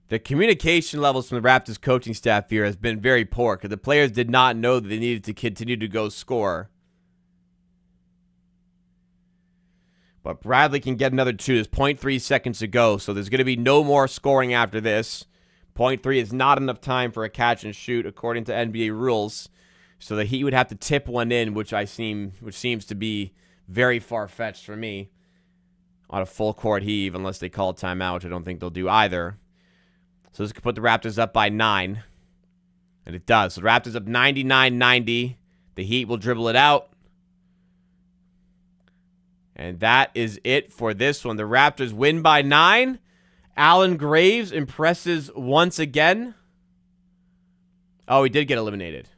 The communication levels from the Raptors coaching staff here has been very poor because the players did not know that they needed to continue to go score. But Bradley can get another 2. There's 0.3 seconds to go, so there's going to be no more scoring after this. 0.3 is not enough time for a catch and shoot according to NBA rules. So the Heat would have to tip one in, which seems to be very far-fetched for me on a full court heave, unless they call a timeout, which I don't think they'll do either. So this could put the Raptors up by 9. And it does. So the Raptors up 99-90. The Heat will dribble it out. And that is it for this one. The Raptors win by 9. Allen Graves impresses once again. Oh, he did get eliminated.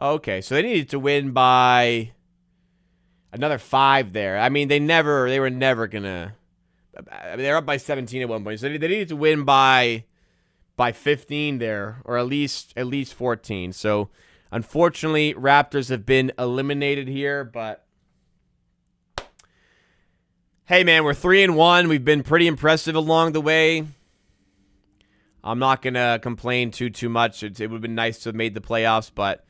Okay, so they needed to win by another 5 there. I mean, they were never gonna. I mean, they were up by 17 at one point, so they needed to win by 15 there, or at least 14. So, unfortunately, Raptors have been eliminated here. But hey, man, we're 3-1. We've been pretty impressive along the way. I'm not gonna complain too much. It would have been nice to have made the playoffs, but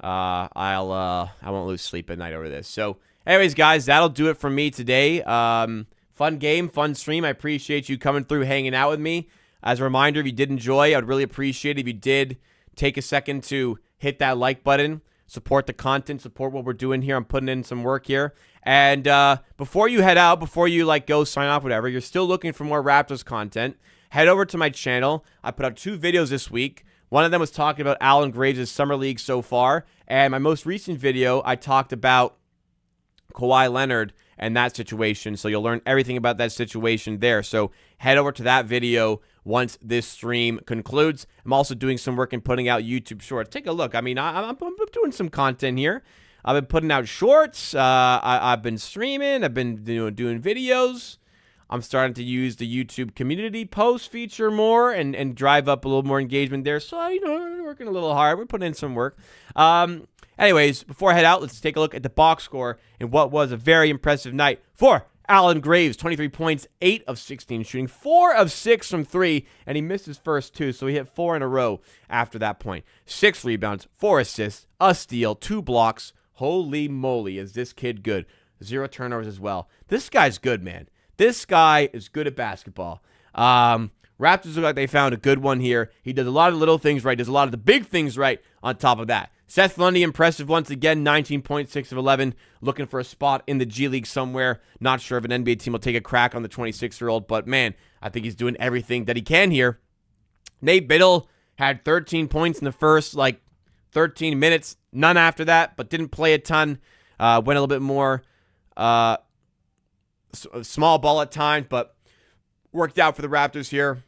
I won't lose sleep at night over this. So, anyways, guys, that'll do it for me today. Fun game, fun stream. I appreciate you coming through, hanging out with me. As a reminder, if you did enjoy, I would really appreciate it if you did take a second to hit that like button, support the content, support what we're doing here. I'm putting in some work here. And before you head out, before you go sign off, whatever, you're still looking for more Raptors content, head over to my channel. I put out 2 videos this week. One of them was talking about Allen Graves' summer league so far. And my most recent video, I talked about Kawhi Leonard and that situation. So you'll learn everything about that situation there. So head over to that video once this stream concludes. I'm also doing some work in putting out YouTube shorts. Take a look. I mean, I'm doing some content here. I've been putting out shorts. I've been streaming. I've been doing videos. I'm starting to use the YouTube community post feature more and drive up a little more engagement there. So, we're working a little hard. We're putting in some work. Anyways, before I head out, let's take a look at the box score in what was a very impressive night for Allen Graves. 23 points, 8 of 16 shooting, 4 of 6 from 3, and he missed his first 2, so he hit 4 in a row after that point. 6 rebounds, 4 assists, a steal, 2 blocks. Holy moly, is this kid good. 0 turnovers as well. This guy's good, man. This guy is good at basketball. Raptors look like they found a good one here. He does a lot of little things right, does a lot of the big things right on top of that. Seth Lundy, impressive once again, 19.6 of 11, looking for a spot in the G League somewhere. Not sure if an NBA team will take a crack on the 26-year-old, but man, I think he's doing everything that he can here. Nate Biddle had 13 points in the first, 13 minutes, none after that, but didn't play a ton. Went a little bit more small ball at times, but worked out for the Raptors here.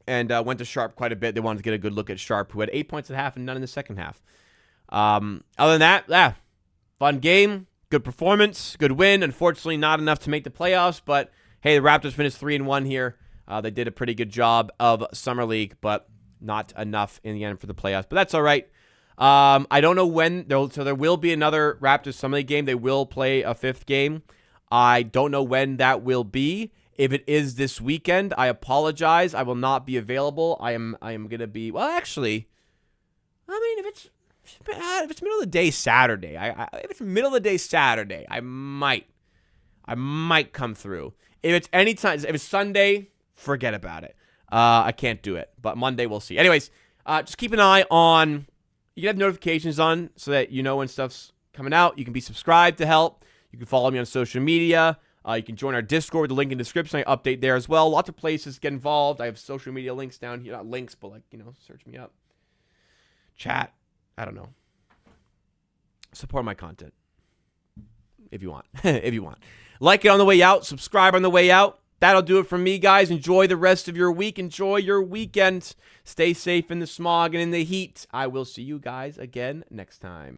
And went to Sharp quite a bit. They wanted to get a good look at Sharp, who had 8 points at half and none in the second half. Other than that, fun game, good performance, good win. Unfortunately, not enough to make the playoffs, but hey, the Raptors finished 3-1 here. They did a pretty good job of Summer League, but not enough in the end for the playoffs. But that's all right. I don't know when. So there will be another Raptors Summer League game. They will play a 5th game. I don't know when that will be. If it is this weekend, I apologize. I will not be available. I am going to be, well, actually, I mean, if it's middle of the day Saturday, if it's middle of the day Saturday, I might come through. If it's anytime, if it's Sunday, forget about it. I can't do it, but Monday we'll see. Anyways, Just keep an eye on, you can have notifications on so that you know when stuff's coming out. You can be subscribed to help. You can follow me on social media. You can join our Discord with the link in the description. I update there as well. Lots of places to get involved. I have social media links down here. Not links, but like, search me up. Chat. I don't know. Support my content. If you want. If you want. Like it on the way out. Subscribe on the way out. That'll do it from me, guys. Enjoy the rest of your week. Enjoy your weekend. Stay safe in the smog and in the heat. I will see you guys again next time.